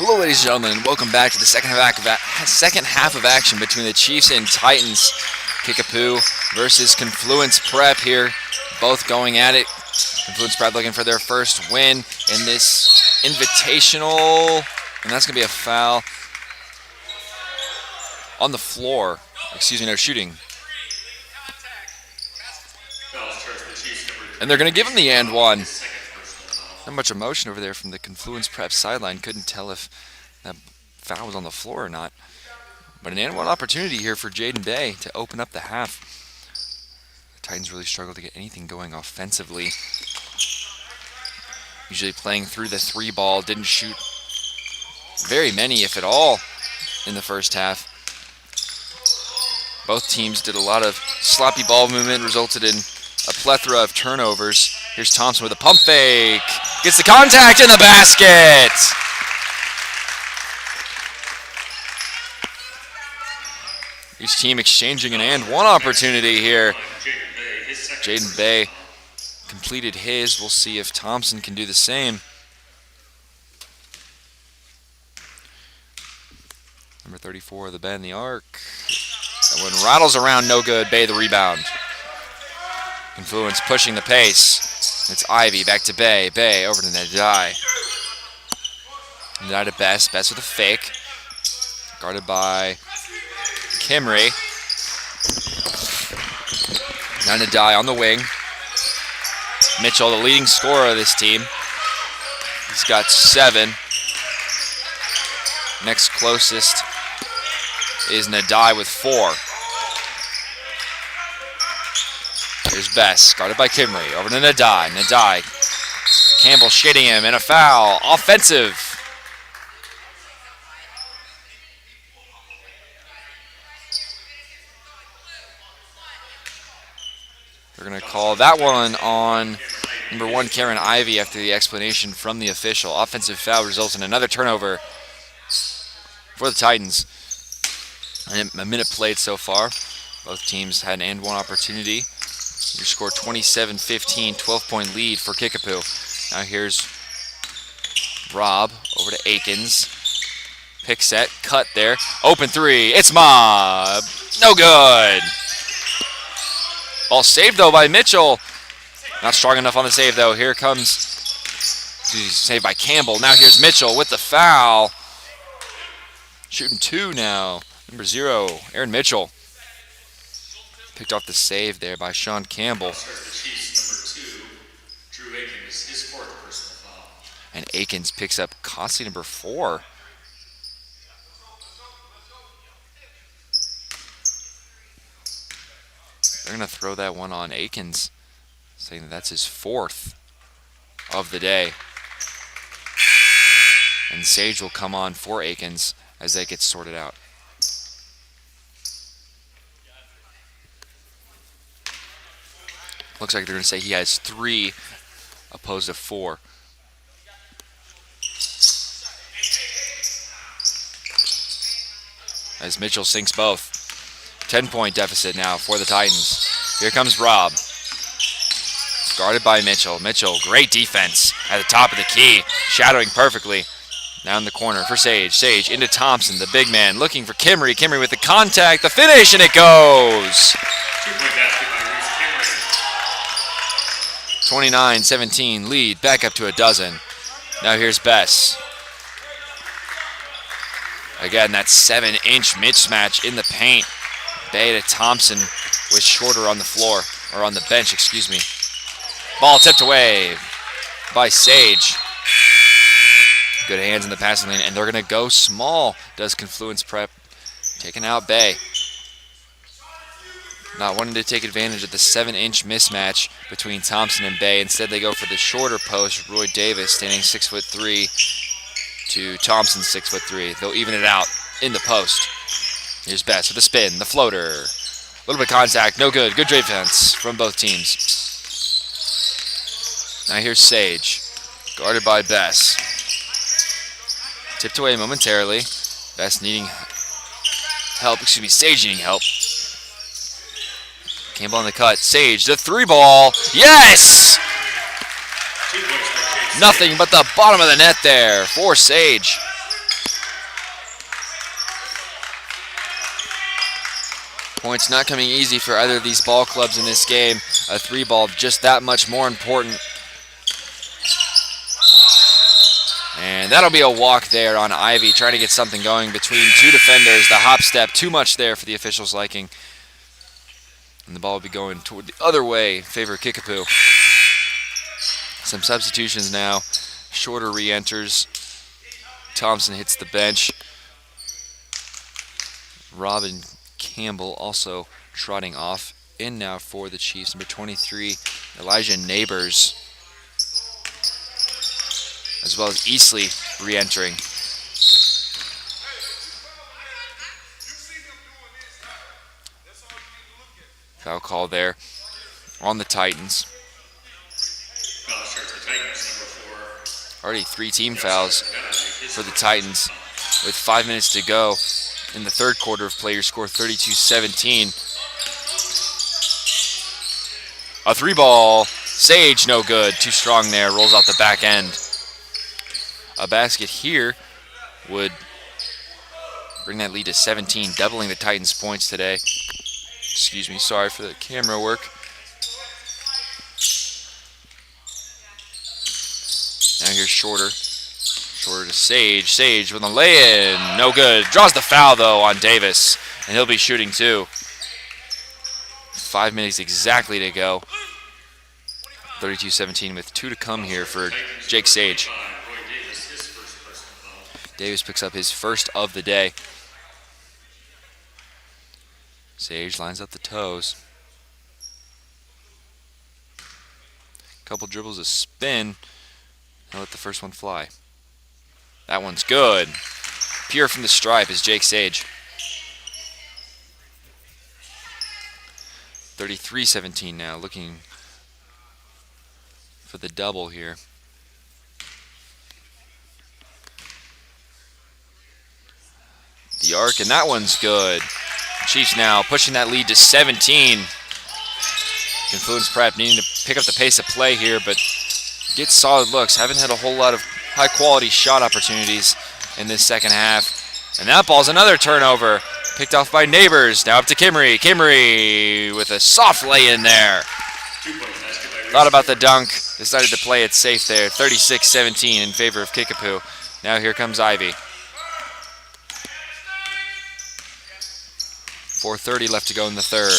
Hello, ladies and gentlemen, and welcome back to the second half of action between the Chiefs and Titans. Kickapoo versus Confluence Prep here, both going at it. Confluence Prep looking for their first win in this Invitational, and that's going to be a foul on the floor. Excuse me, no shooting. And they're going to give him the and one. Not much emotion over there from the Confluence Prep sideline. Couldn't tell if that foul was on the floor or not. But an and one opportunity here for Jaden Bay to open up the half. The Titans really struggle to get anything going offensively. Usually playing through the three ball. Didn't shoot very many, if at all, in the first half. Both teams did a lot of sloppy ball movement, resulted in a plethora of turnovers. Here's Thompson with a pump fake. Gets the contact in the basket. Each team exchanging an and one opportunity here. Jaden Bay completed his. We'll see if Thompson can do the same. Number 34 of the bend the arc. That one rattles around, no good. Bay the rebound. Confluence pushing the pace. It's Ivy back to Bay. Bay over to Nadai. Nadai to Best. Best with a fake. Guarded by Kimry. Now Nadai on the wing. Mitchell, the leading scorer of this team. He's got 7. Next closest is Nadai with 4. Here's Best, guarded by Kimry. Over to Nadai. Nadai. Campbell shading him, and a foul. Offensive. They're going to call that one on number 1, Karen Ivy, after the explanation from the official. Offensive foul results in another turnover for the Titans. A minute played so far. Both teams had an and one opportunity. Your score 27-15, 12-point lead for Kickapoo. Now here's Rob over to Akins. Pick set, cut there. Open three, it's Mob. No good. Ball saved though by Mitchell. Not strong enough on the save though. Here comes, saved by Campbell. Now here's Mitchell with the foul. Shooting 2 now. Number 0, Aaron Mitchell. Picked off the save there by Sean Campbell. And Akins picks up costly number 4. They're going to throw that one on Akins, saying that that's his 4th of the day. And Sage will come on for Akins as that gets sorted out. Looks like they're going to say he has 3 opposed to 4. As Mitchell sinks both. 10-point deficit now for the Titans. Here comes Rob. Guarded by Mitchell. Mitchell, great defense at the top of the key. Shadowing perfectly. Now in the corner for Sage. Sage into Thompson, the big man, looking for Kimry. Kimry with the contact, the finish, and it goes. 29-17, lead back up to a dozen. Now here's Bess. Again, that 7-inch mismatch in the paint. Bay to Thompson was shorter on the floor, or on the bench, excuse me. Ball tipped away by Sage. Good hands in the passing lane, and they're going to go small, does Confluence Prep. Taking out Bay. Not wanting to take advantage of the 7-inch mismatch between Thompson and Bay. Instead, they go for the shorter post. Roy Davis standing 6'3" to Thompson's 6'3". They'll even it out in the post. Here's Best with the spin, the floater. A little bit of contact, no good. Good defense from both teams. Now here's Sage, guarded by Bess. Tipped away momentarily. Bess needing help, Sage needing help. Campbell on the cut. Sage, the 3-ball. Yes! Nothing but the bottom of the net there for Sage. Points not coming easy for either of these ball clubs in this game. A 3-ball just that much more important. And that'll be a walk there on Ivy, trying to get something going between two defenders. The hop step, too much there for the officials' liking. And the ball will be going toward the other way in favor of Kickapoo. Some substitutions now. Shorter re-enters. Thompson hits the bench. Robin Campbell also trotting off. In now for the Chiefs, number 23, Elijah Neighbors, as well as Easley re-entering. Foul call there on the Titans. Already 3 team fouls for the Titans with 5 minutes to go in the third quarter of play. Your score 32-17. A 3-ball. Sage, no good. Too strong there. Rolls out the back end. A basket here would bring that lead to 17, doubling the Titans' points today. Excuse me, sorry for the camera work. Now here's Shorter. Shorter to Sage. Sage with a lay-in. No good. Draws the foul, though, on Davis. And he'll be shooting, too. 5 minutes exactly to go. 32-17 with 2 to come here for Jake Sage. Davis picks up his first of the day. Sage lines up the toes. Couple dribbles, a spin. He'll let the first one fly. That one's good. Pure from the stripe is Jake Sage. 33-17 now, looking for the double here. The arc, and that one's good. Chiefs now pushing that lead to 17. Confluence Prep needing to pick up the pace of play here, but get solid looks. Haven't had a whole lot of high-quality shot opportunities in this second half. And that ball's another turnover. Picked off by Neighbors. Now up to Kimmery. Kimmery with a soft lay-in there. Thought about the dunk. Decided to play it safe there. 36-17 in favor of Kickapoo. Now here comes Ivy. 4:30 left to go in the third.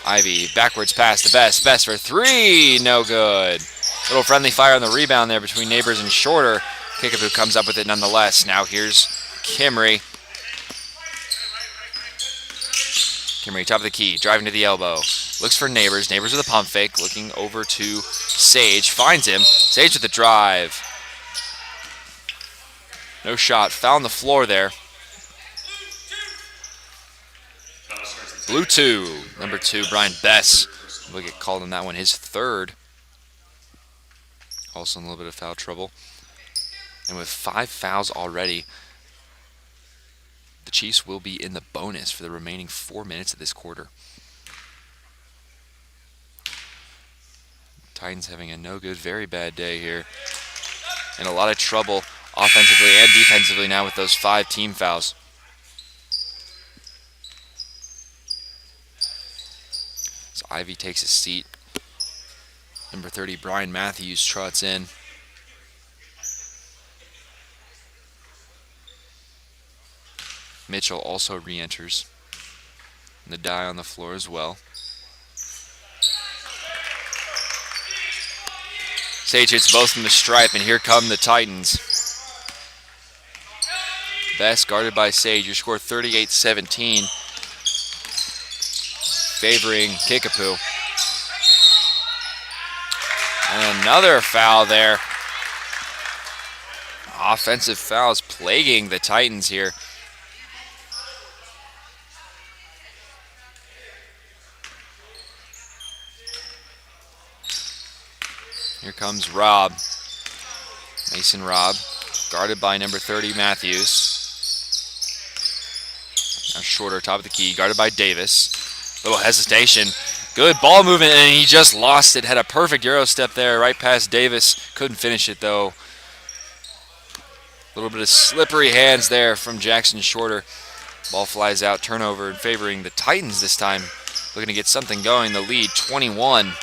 Ivy, backwards pass to Best. Best for 3, no good. Little friendly fire on the rebound there between Neighbors and Shorter. Kickapoo comes up with it nonetheless. Now here's Kimmery. Kimmery, top of the key, driving to the elbow. Looks for Neighbors. Neighbors with a pump fake, looking over to Sage. Finds him. Sage with the drive. No shot. Foul on the floor there. Blue 2, number 2, Brian Bess. We'll get called on that one, his third. Also in a little bit of foul trouble. And with 5 fouls already, the Chiefs will be in the bonus for the remaining 4 minutes of this quarter. Titans having a no good, very bad day here. And a lot of trouble offensively and defensively now with those 5 team fouls. So Ivy takes a seat. Number 30, Brian Matthews, trots in. Mitchell also re-enters. And the die on the floor as well. Sage hits both from the stripe, and here come the Titans. Best guarded by Sage. Your score 38-17. Favoring Kickapoo. And another foul there. Offensive fouls plaguing the Titans here. Here comes Robb. Mason Robb, guarded by number 30, Matthews. Now Shorter, top of the key, guarded by Davis. Little hesitation. Good ball movement, and he just lost it. Had a perfect Euro step there, right past Davis. Couldn't finish it, though. A little bit of slippery hands there from Jackson Shorter. Ball flies out, turnover favoring the Titans this time. Looking to get something going, the lead 21.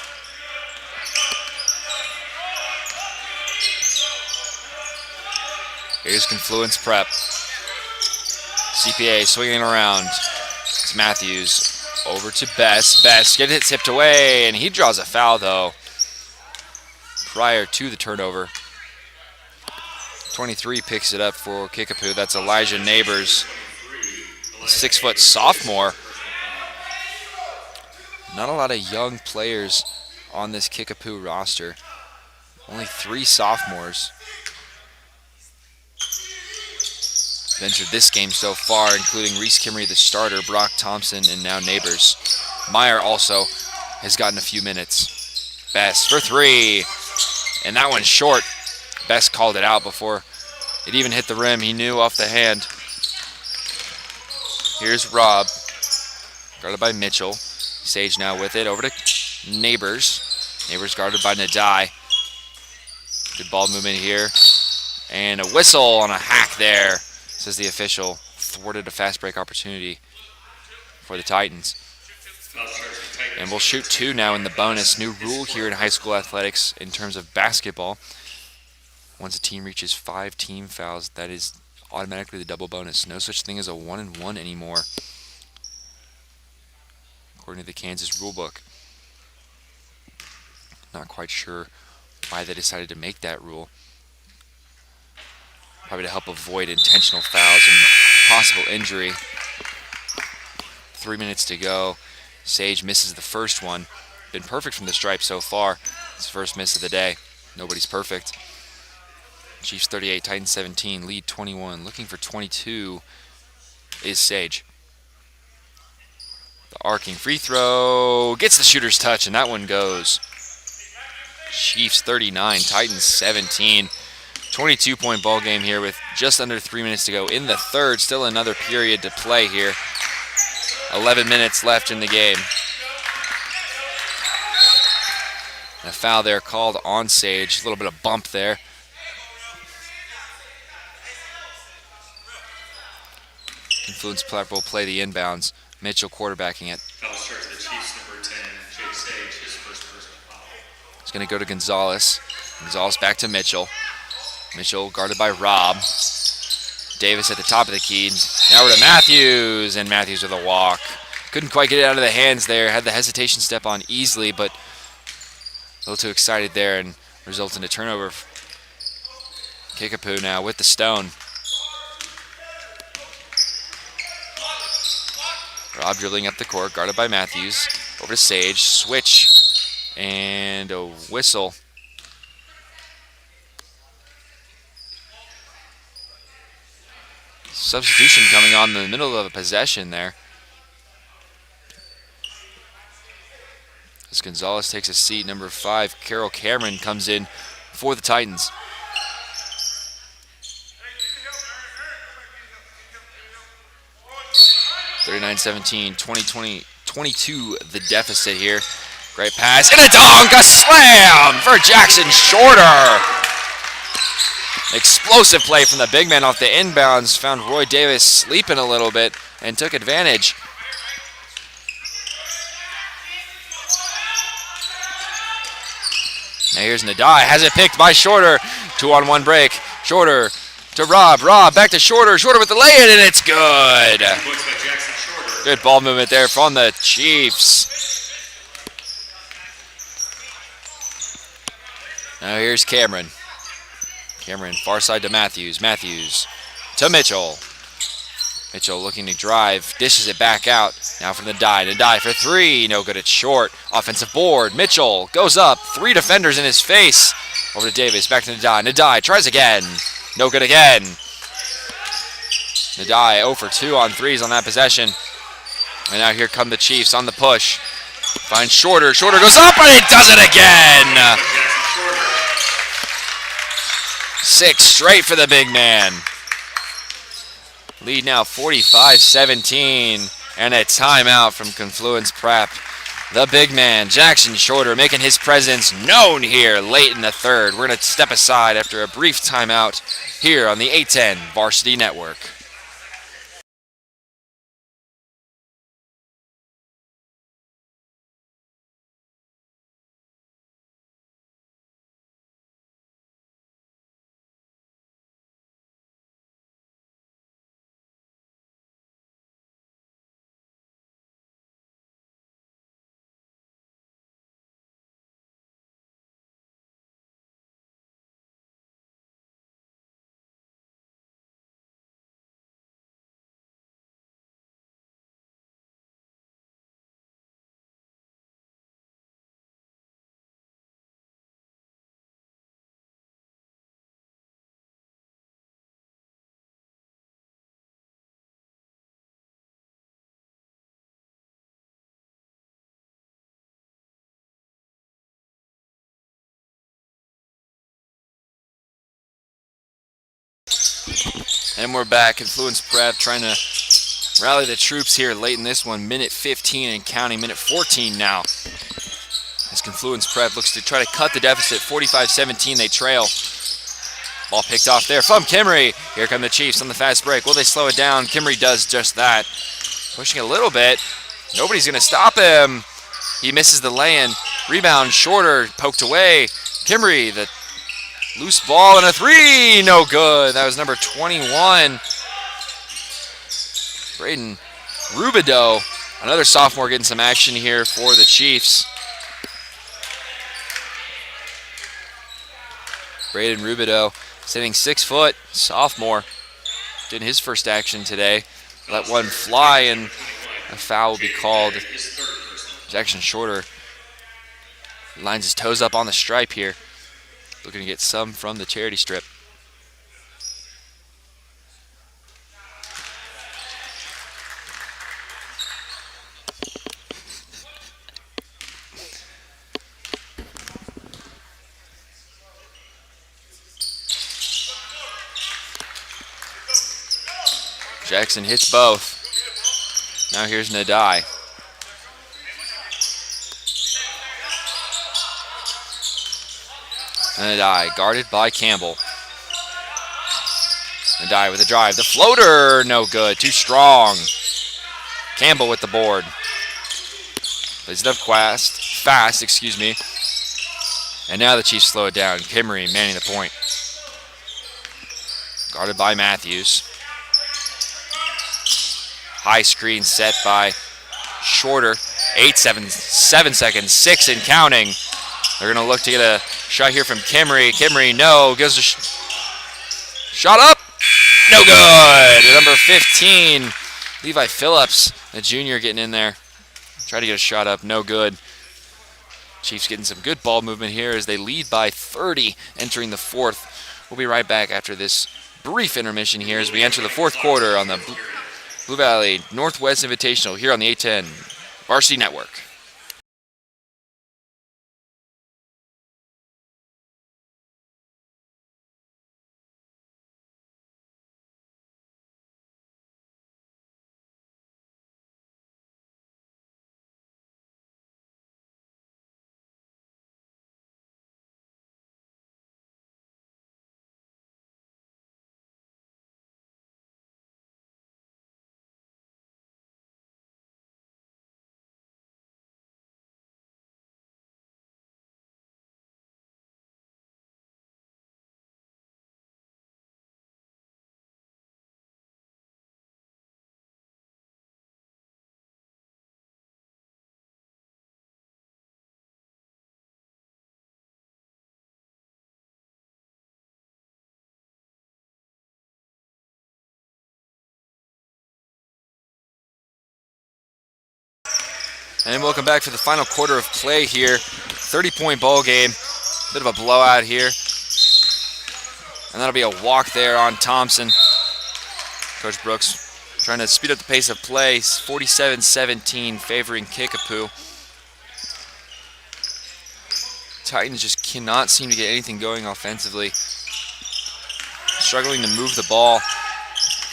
Here's Confluence Prep. CPA swinging around. It's Matthews over to Best. Best gets it tipped away, and he draws a foul though prior to the turnover. 23 picks it up for Kickapoo. That's Elijah Neighbors, a 6-foot sophomore. Not a lot of young players on this Kickapoo roster. Only 3 sophomores entered this game so far, including Reese Kimmery, the starter, Brock Thompson, and now Neighbors. Meyer also has gotten a few minutes. Best for 3, and that one's short. Best called it out before it even hit the rim. He knew off the hand. Here's Rob, guarded by Mitchell. Sage now with it, over to Neighbors. Neighbors guarded by Nadai. Good ball movement here. And a whistle on a hack there, says the official. Thwarted a fast break opportunity for the Titans. And we'll shoot 2 now in the bonus. New rule here in high school athletics in terms of basketball. Once a team reaches 5 team fouls, that is automatically the double bonus. No such thing as a 1-and-1 anymore, according to the Kansas rulebook. Not quite sure why they decided to make that rule. Probably to help avoid intentional fouls and possible injury. 3 minutes to go. Sage misses the first one. Been perfect from the stripe so far. It's the first miss of the day. Nobody's perfect. Chiefs 38, Titans 17, lead 21. Looking for 22 is Sage. The arcing free throw gets the shooter's touch, and that one goes. Chiefs 39, Titans 17. 22-point ball game here with just under 3 minutes to go in the third. Still another period to play here. 11 minutes left in the game. A foul there called on Sage. A little bit of bump there. Confluence Prep will play the inbounds. Mitchell quarterbacking it. Foul starts the Chiefs, number 10, Jake Sage, his first personal foul. It's going to go to Gonzalez. Gonzalez back to Mitchell. Mitchell guarded by Rob. Davis at the top of the key. Now we're to Matthews, and Matthews with a walk. Couldn't quite get it out of the hands there. Had the hesitation step on easily, but a little too excited there and results in a turnover. Kickapoo now with the stone. Rob dribbling up the court, guarded by Matthews. Over to Sage, switch, and a whistle. Substitution coming on in the middle of a possession there. As Gonzalez takes a seat, number 5, Carol Cameron comes in for the Titans. (39-17), 22 the deficit here. Great pass, and a dunk, a slam for Jackson Shorter. Explosive play from the big man off the inbounds. Found Roy Davis sleeping a little bit and took advantage. Now here's Nadai, has it picked by Shorter. 2-on-1 break. Shorter to Rob. Rob back to Shorter. Shorter with the lay-in, and it's good. Good ball movement there from the Chiefs. Now here's Cameron. Cameron far side to Matthews. Matthews to Mitchell. Mitchell looking to drive. Dishes it back out. Now from Nadai. Nadai for 3. No good. It's short. Offensive board. Mitchell goes up. 3 defenders in his face. Over to Davis. Back to Nadai. Nadai tries again. No good again. Nadai 0 for 2 on 3s on that possession. And now here come the Chiefs on the push. Finds Shorter. Shorter goes up, and he does it again. 6 straight for the big man. Lead now 45-17. And a timeout from Confluence Prep. The big man, Jackson Shorter, making his presence known here late in the third. We're going to step aside after a brief timeout here on the 810 Varsity Network. And we're back. Confluence Prep trying to rally the troops here late in this one. Minute 15 and counting. Minute 14 now. As Confluence Prep looks to try to cut the deficit. 45-17 they trail. Ball picked off there from Kimry. Here come the Chiefs on the fast break. Will they slow it down? Kimry does just that. Pushing a little bit. Nobody's going to stop him. He misses the lay-in. Rebound shorter. Poked away. Kimry, the loose ball and a three. No good. That was number 21. Braden Rubidoux. Another sophomore getting some action here for the Chiefs. Braden Rubidoux, sitting 6 foot, sophomore, getting his first action today. Let one fly and a foul will be called. His action shorter. Lines his toes up on the stripe here. Looking to get some from the charity strip. Jackson hits both. Now here's Nadai. Nadai guarded by Campbell. Nadai with a drive. The floater, no good. Too strong. Campbell with the board. Plays it up fast, excuse me. And now the Chiefs slow it down. Kimry manning the point. Guarded by Matthews. High screen set by Shorter. 7 seconds, 6 and counting. They're going to look to get a shot here from Kimry. Kimry, no, gives a shot up. No good. Number 15, Levi Phillips, the junior, getting in there. Try to get a shot up, no good. Chiefs getting some good ball movement here as they lead by 30 entering the fourth. We'll be right back after this brief intermission here as we enter the fourth quarter on the Blue Valley Northwest Invitational here on the A10 Varsity Network. And welcome back to the final quarter of play here. 30-point ball game. Bit of a blowout here. And that'll be a walk there on Thompson. Coach Brooks trying to speed up the pace of play. 47-17 favoring Kickapoo. Titans just cannot seem to get anything going offensively. Struggling to move the ball.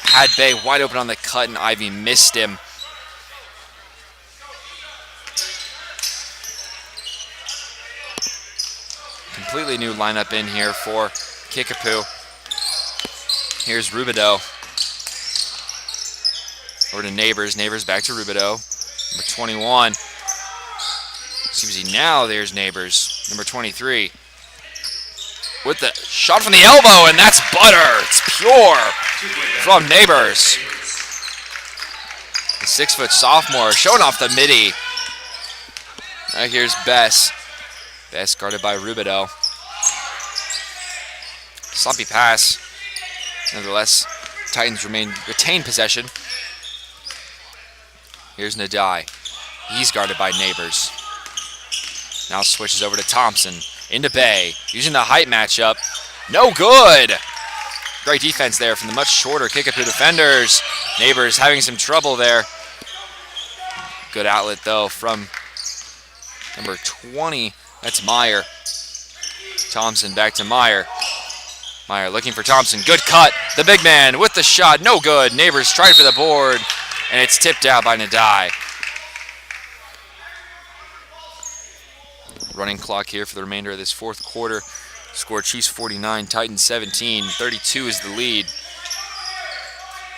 Had Bay wide open on the cut and Ivy missed him. Completely new lineup in here for Kickapoo. Here's Rubidoux. Over to Neighbors. Neighbors back to Rubidoux. Number 21. Seems now there's Neighbors. Number 23. With the shot from the elbow, and that's butter. It's pure from Neighbors. The 6-foot sophomore showing off the midi. Now here's Bess. Bess guarded by Rubidoux. Sloppy pass. Nevertheless, Titans retain possession. Here's Nadai. He's guarded by Neighbors. Now switches over to Thompson. Into Bay. Using the height matchup. No good! Great defense there from the much shorter Kickapoo defenders. Neighbors having some trouble there. Good outlet, though, from number 20. That's Meyer. Thompson back to Meyer. Meyer looking for Thompson. Good cut. The big man with the shot. No good. Neighbors tried for the board, and it's tipped out by Nadai. Running clock here for the remainder of this fourth quarter. Score Chiefs 49, Titans 17. 32 is the lead.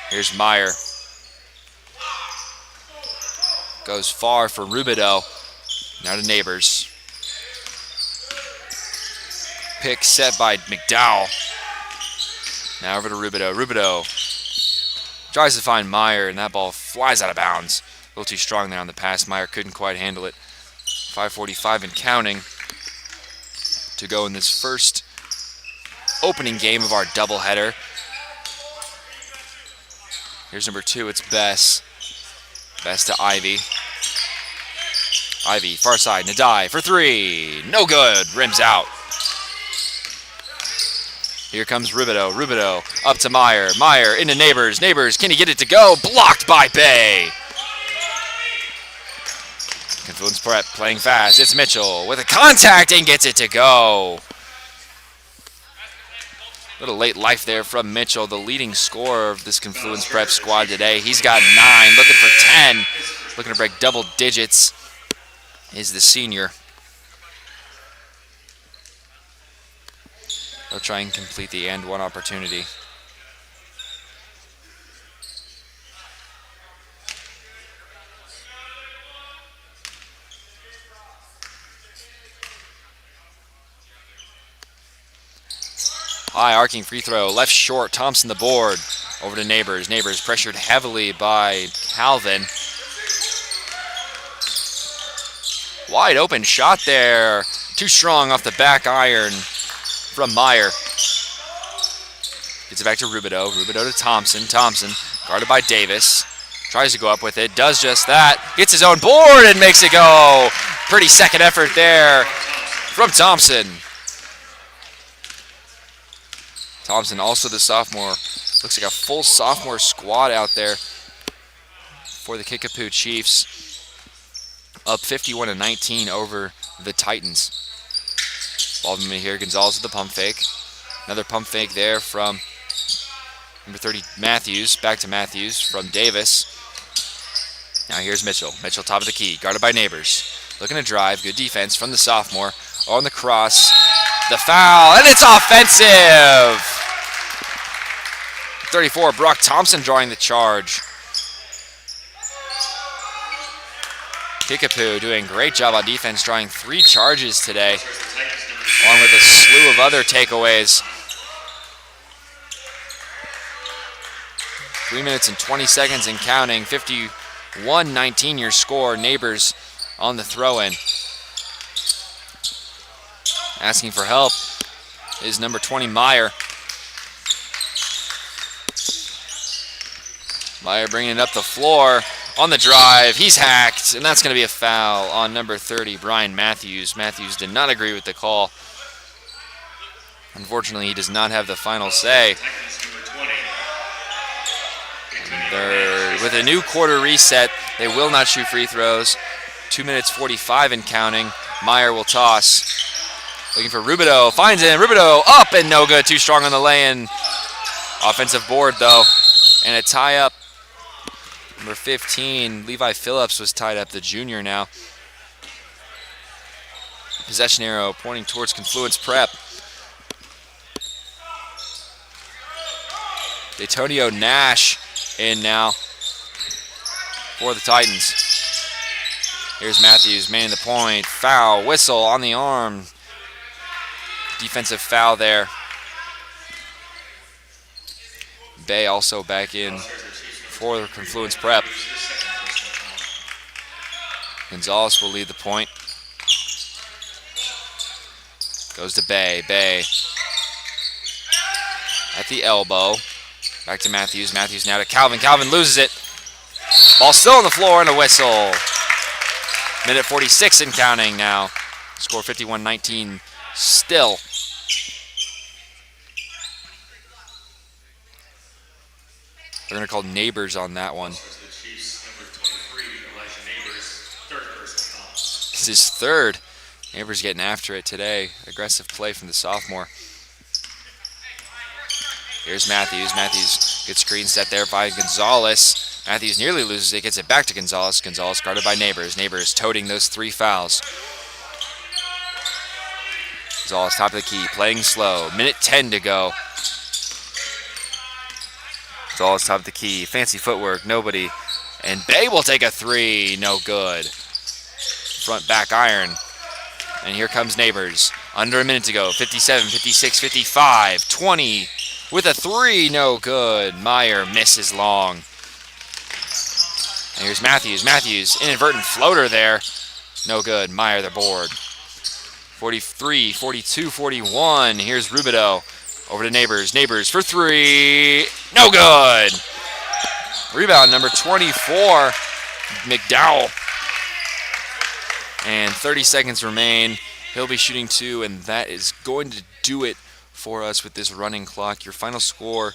Here's Meyer. Goes far for Rubidoux. Now to Neighbors. Pick set by McDowell. Now over to Rubidoux. Rubidoux tries to find Meyer, and that ball flies out of bounds. A little too strong there on the pass. Meyer couldn't quite handle it. 5:45 and counting to go in this first opening game of our doubleheader. Here's number 2. It's Bess. Bess to Ivy. Ivy, far side. Nadai for 3. No good. Rims out. Here comes Rubidoux. Rubidoux up to Meyer. Meyer into Neighbors. Neighbors, can he get it to go? Blocked by Bay. Confluence Prep playing fast. It's Mitchell with a contact and gets it to go. Little late life there from Mitchell, the leading scorer of this Confluence Prep squad today. He's got 9, looking for 10. Looking to break double digits is the senior. They'll try and complete the and one opportunity. High arcing free throw, left short, Thompson the board. Over to Neighbors. Neighbors pressured heavily by Calvin. Wide open shot there. Too strong off the back iron from Meyer. Gets it back to Rubidoux. Rubidoux to Thompson. Thompson guarded by Davis. Tries to go up with it. Does just that. Gets his own board and makes it go. Pretty second effort there from Thompson. Thompson, also the sophomore. Looks like a full sophomore squad out there for the Kickapoo Chiefs. Up 51-19 over the Titans. Ball movement here. Gonzalez with the pump fake. Another pump fake there from number 30, Matthews. Back to Matthews from Davis. Now here's Mitchell. Mitchell top of the key. Guarded by Neighbors. Looking to drive. Good defense from the sophomore. On the cross. The foul. And it's offensive. 34, Brock Thompson drawing the charge. Kickapoo doing a great job on defense, drawing 3 charges today, along with a slew of other takeaways. 3 minutes and 20 seconds and counting. 51-19 your score. Neighbors on the throw-in. Asking for help is number 20, Meyer. Meyer bringing it up the floor on the drive. He's hacked, and that's going to be a foul on number 30, Brian Matthews. Matthews did not agree with the call. Unfortunately, he does not have the final say. With a new quarter reset, they will not shoot free throws. 2 minutes 45 and counting. Meyer will toss. Looking for Rubidoux. Finds it. Rubidoux up and no good. Too strong on the lay-in. Offensive board, though. And a tie-up. Number 15, Levi Phillips was tied up, the junior now. Possession arrow pointing towards Confluence Prep. D'Antonio Nash in now for the Titans. Here's Matthews, manning the point. Foul, whistle on the arm. Defensive foul there. Bay also back in for the Confluence Prep. Gonzalez will lead the point. Goes to Bay. Bay at the elbow. Back to Matthews. Matthews now to Calvin. Calvin loses it. Ball still on the floor and a whistle. Minute 46 and counting now. Score 51-19 still. They're going to call Neighbors on that one. It's his third. Neighbors getting after it today. Aggressive play from the sophomore. Here's Matthews. Matthews, good screen set there by Gonzalez. Matthews nearly loses it, gets it back to Gonzalez. Gonzalez guarded by Neighbors. Neighbors toting those 3 fouls. Gonzalez top of the key, playing slow. Minute 10 to go. Gonzalez top of the key, fancy footwork, nobody. And Bay will take a 3, no good. Front back iron. And here comes Neighbors. Under a minute to go. 57, 56, 55, 20 with a 3, no good. Meyer misses long. And here's Matthews. Matthews, inadvertent floater there. No good. Meyer, the board. 43, 42, 41. Here's Rubidoux. Over to Neighbors. Neighbors for 3. No good. Rebound number 24. McDowell. And 30 seconds remain. He'll be shooting 2, and that is going to do it for us with this running clock. Your final score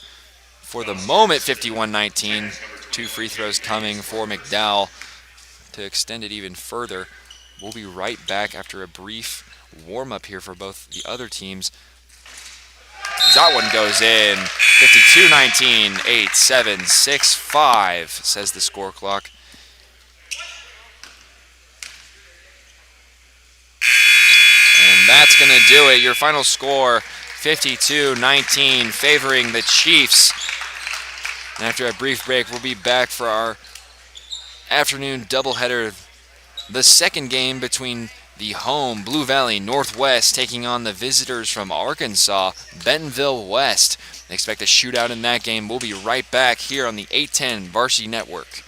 for the moment, 51-19. 2 free throws coming for McDowell to extend it even further. We'll be right back after a brief warm-up here for both the other teams. That one goes in. 52-19, 8-7, 6-5, says the score clock. And that's going to do it. Your final score, 52-19, favoring the Chiefs. And after a brief break, we'll be back for our afternoon doubleheader. The second game between the home Blue Valley Northwest taking on the visitors from Arkansas, Bentonville West. Expect a shootout in that game. We'll be right back here on the 810 Varsity Network.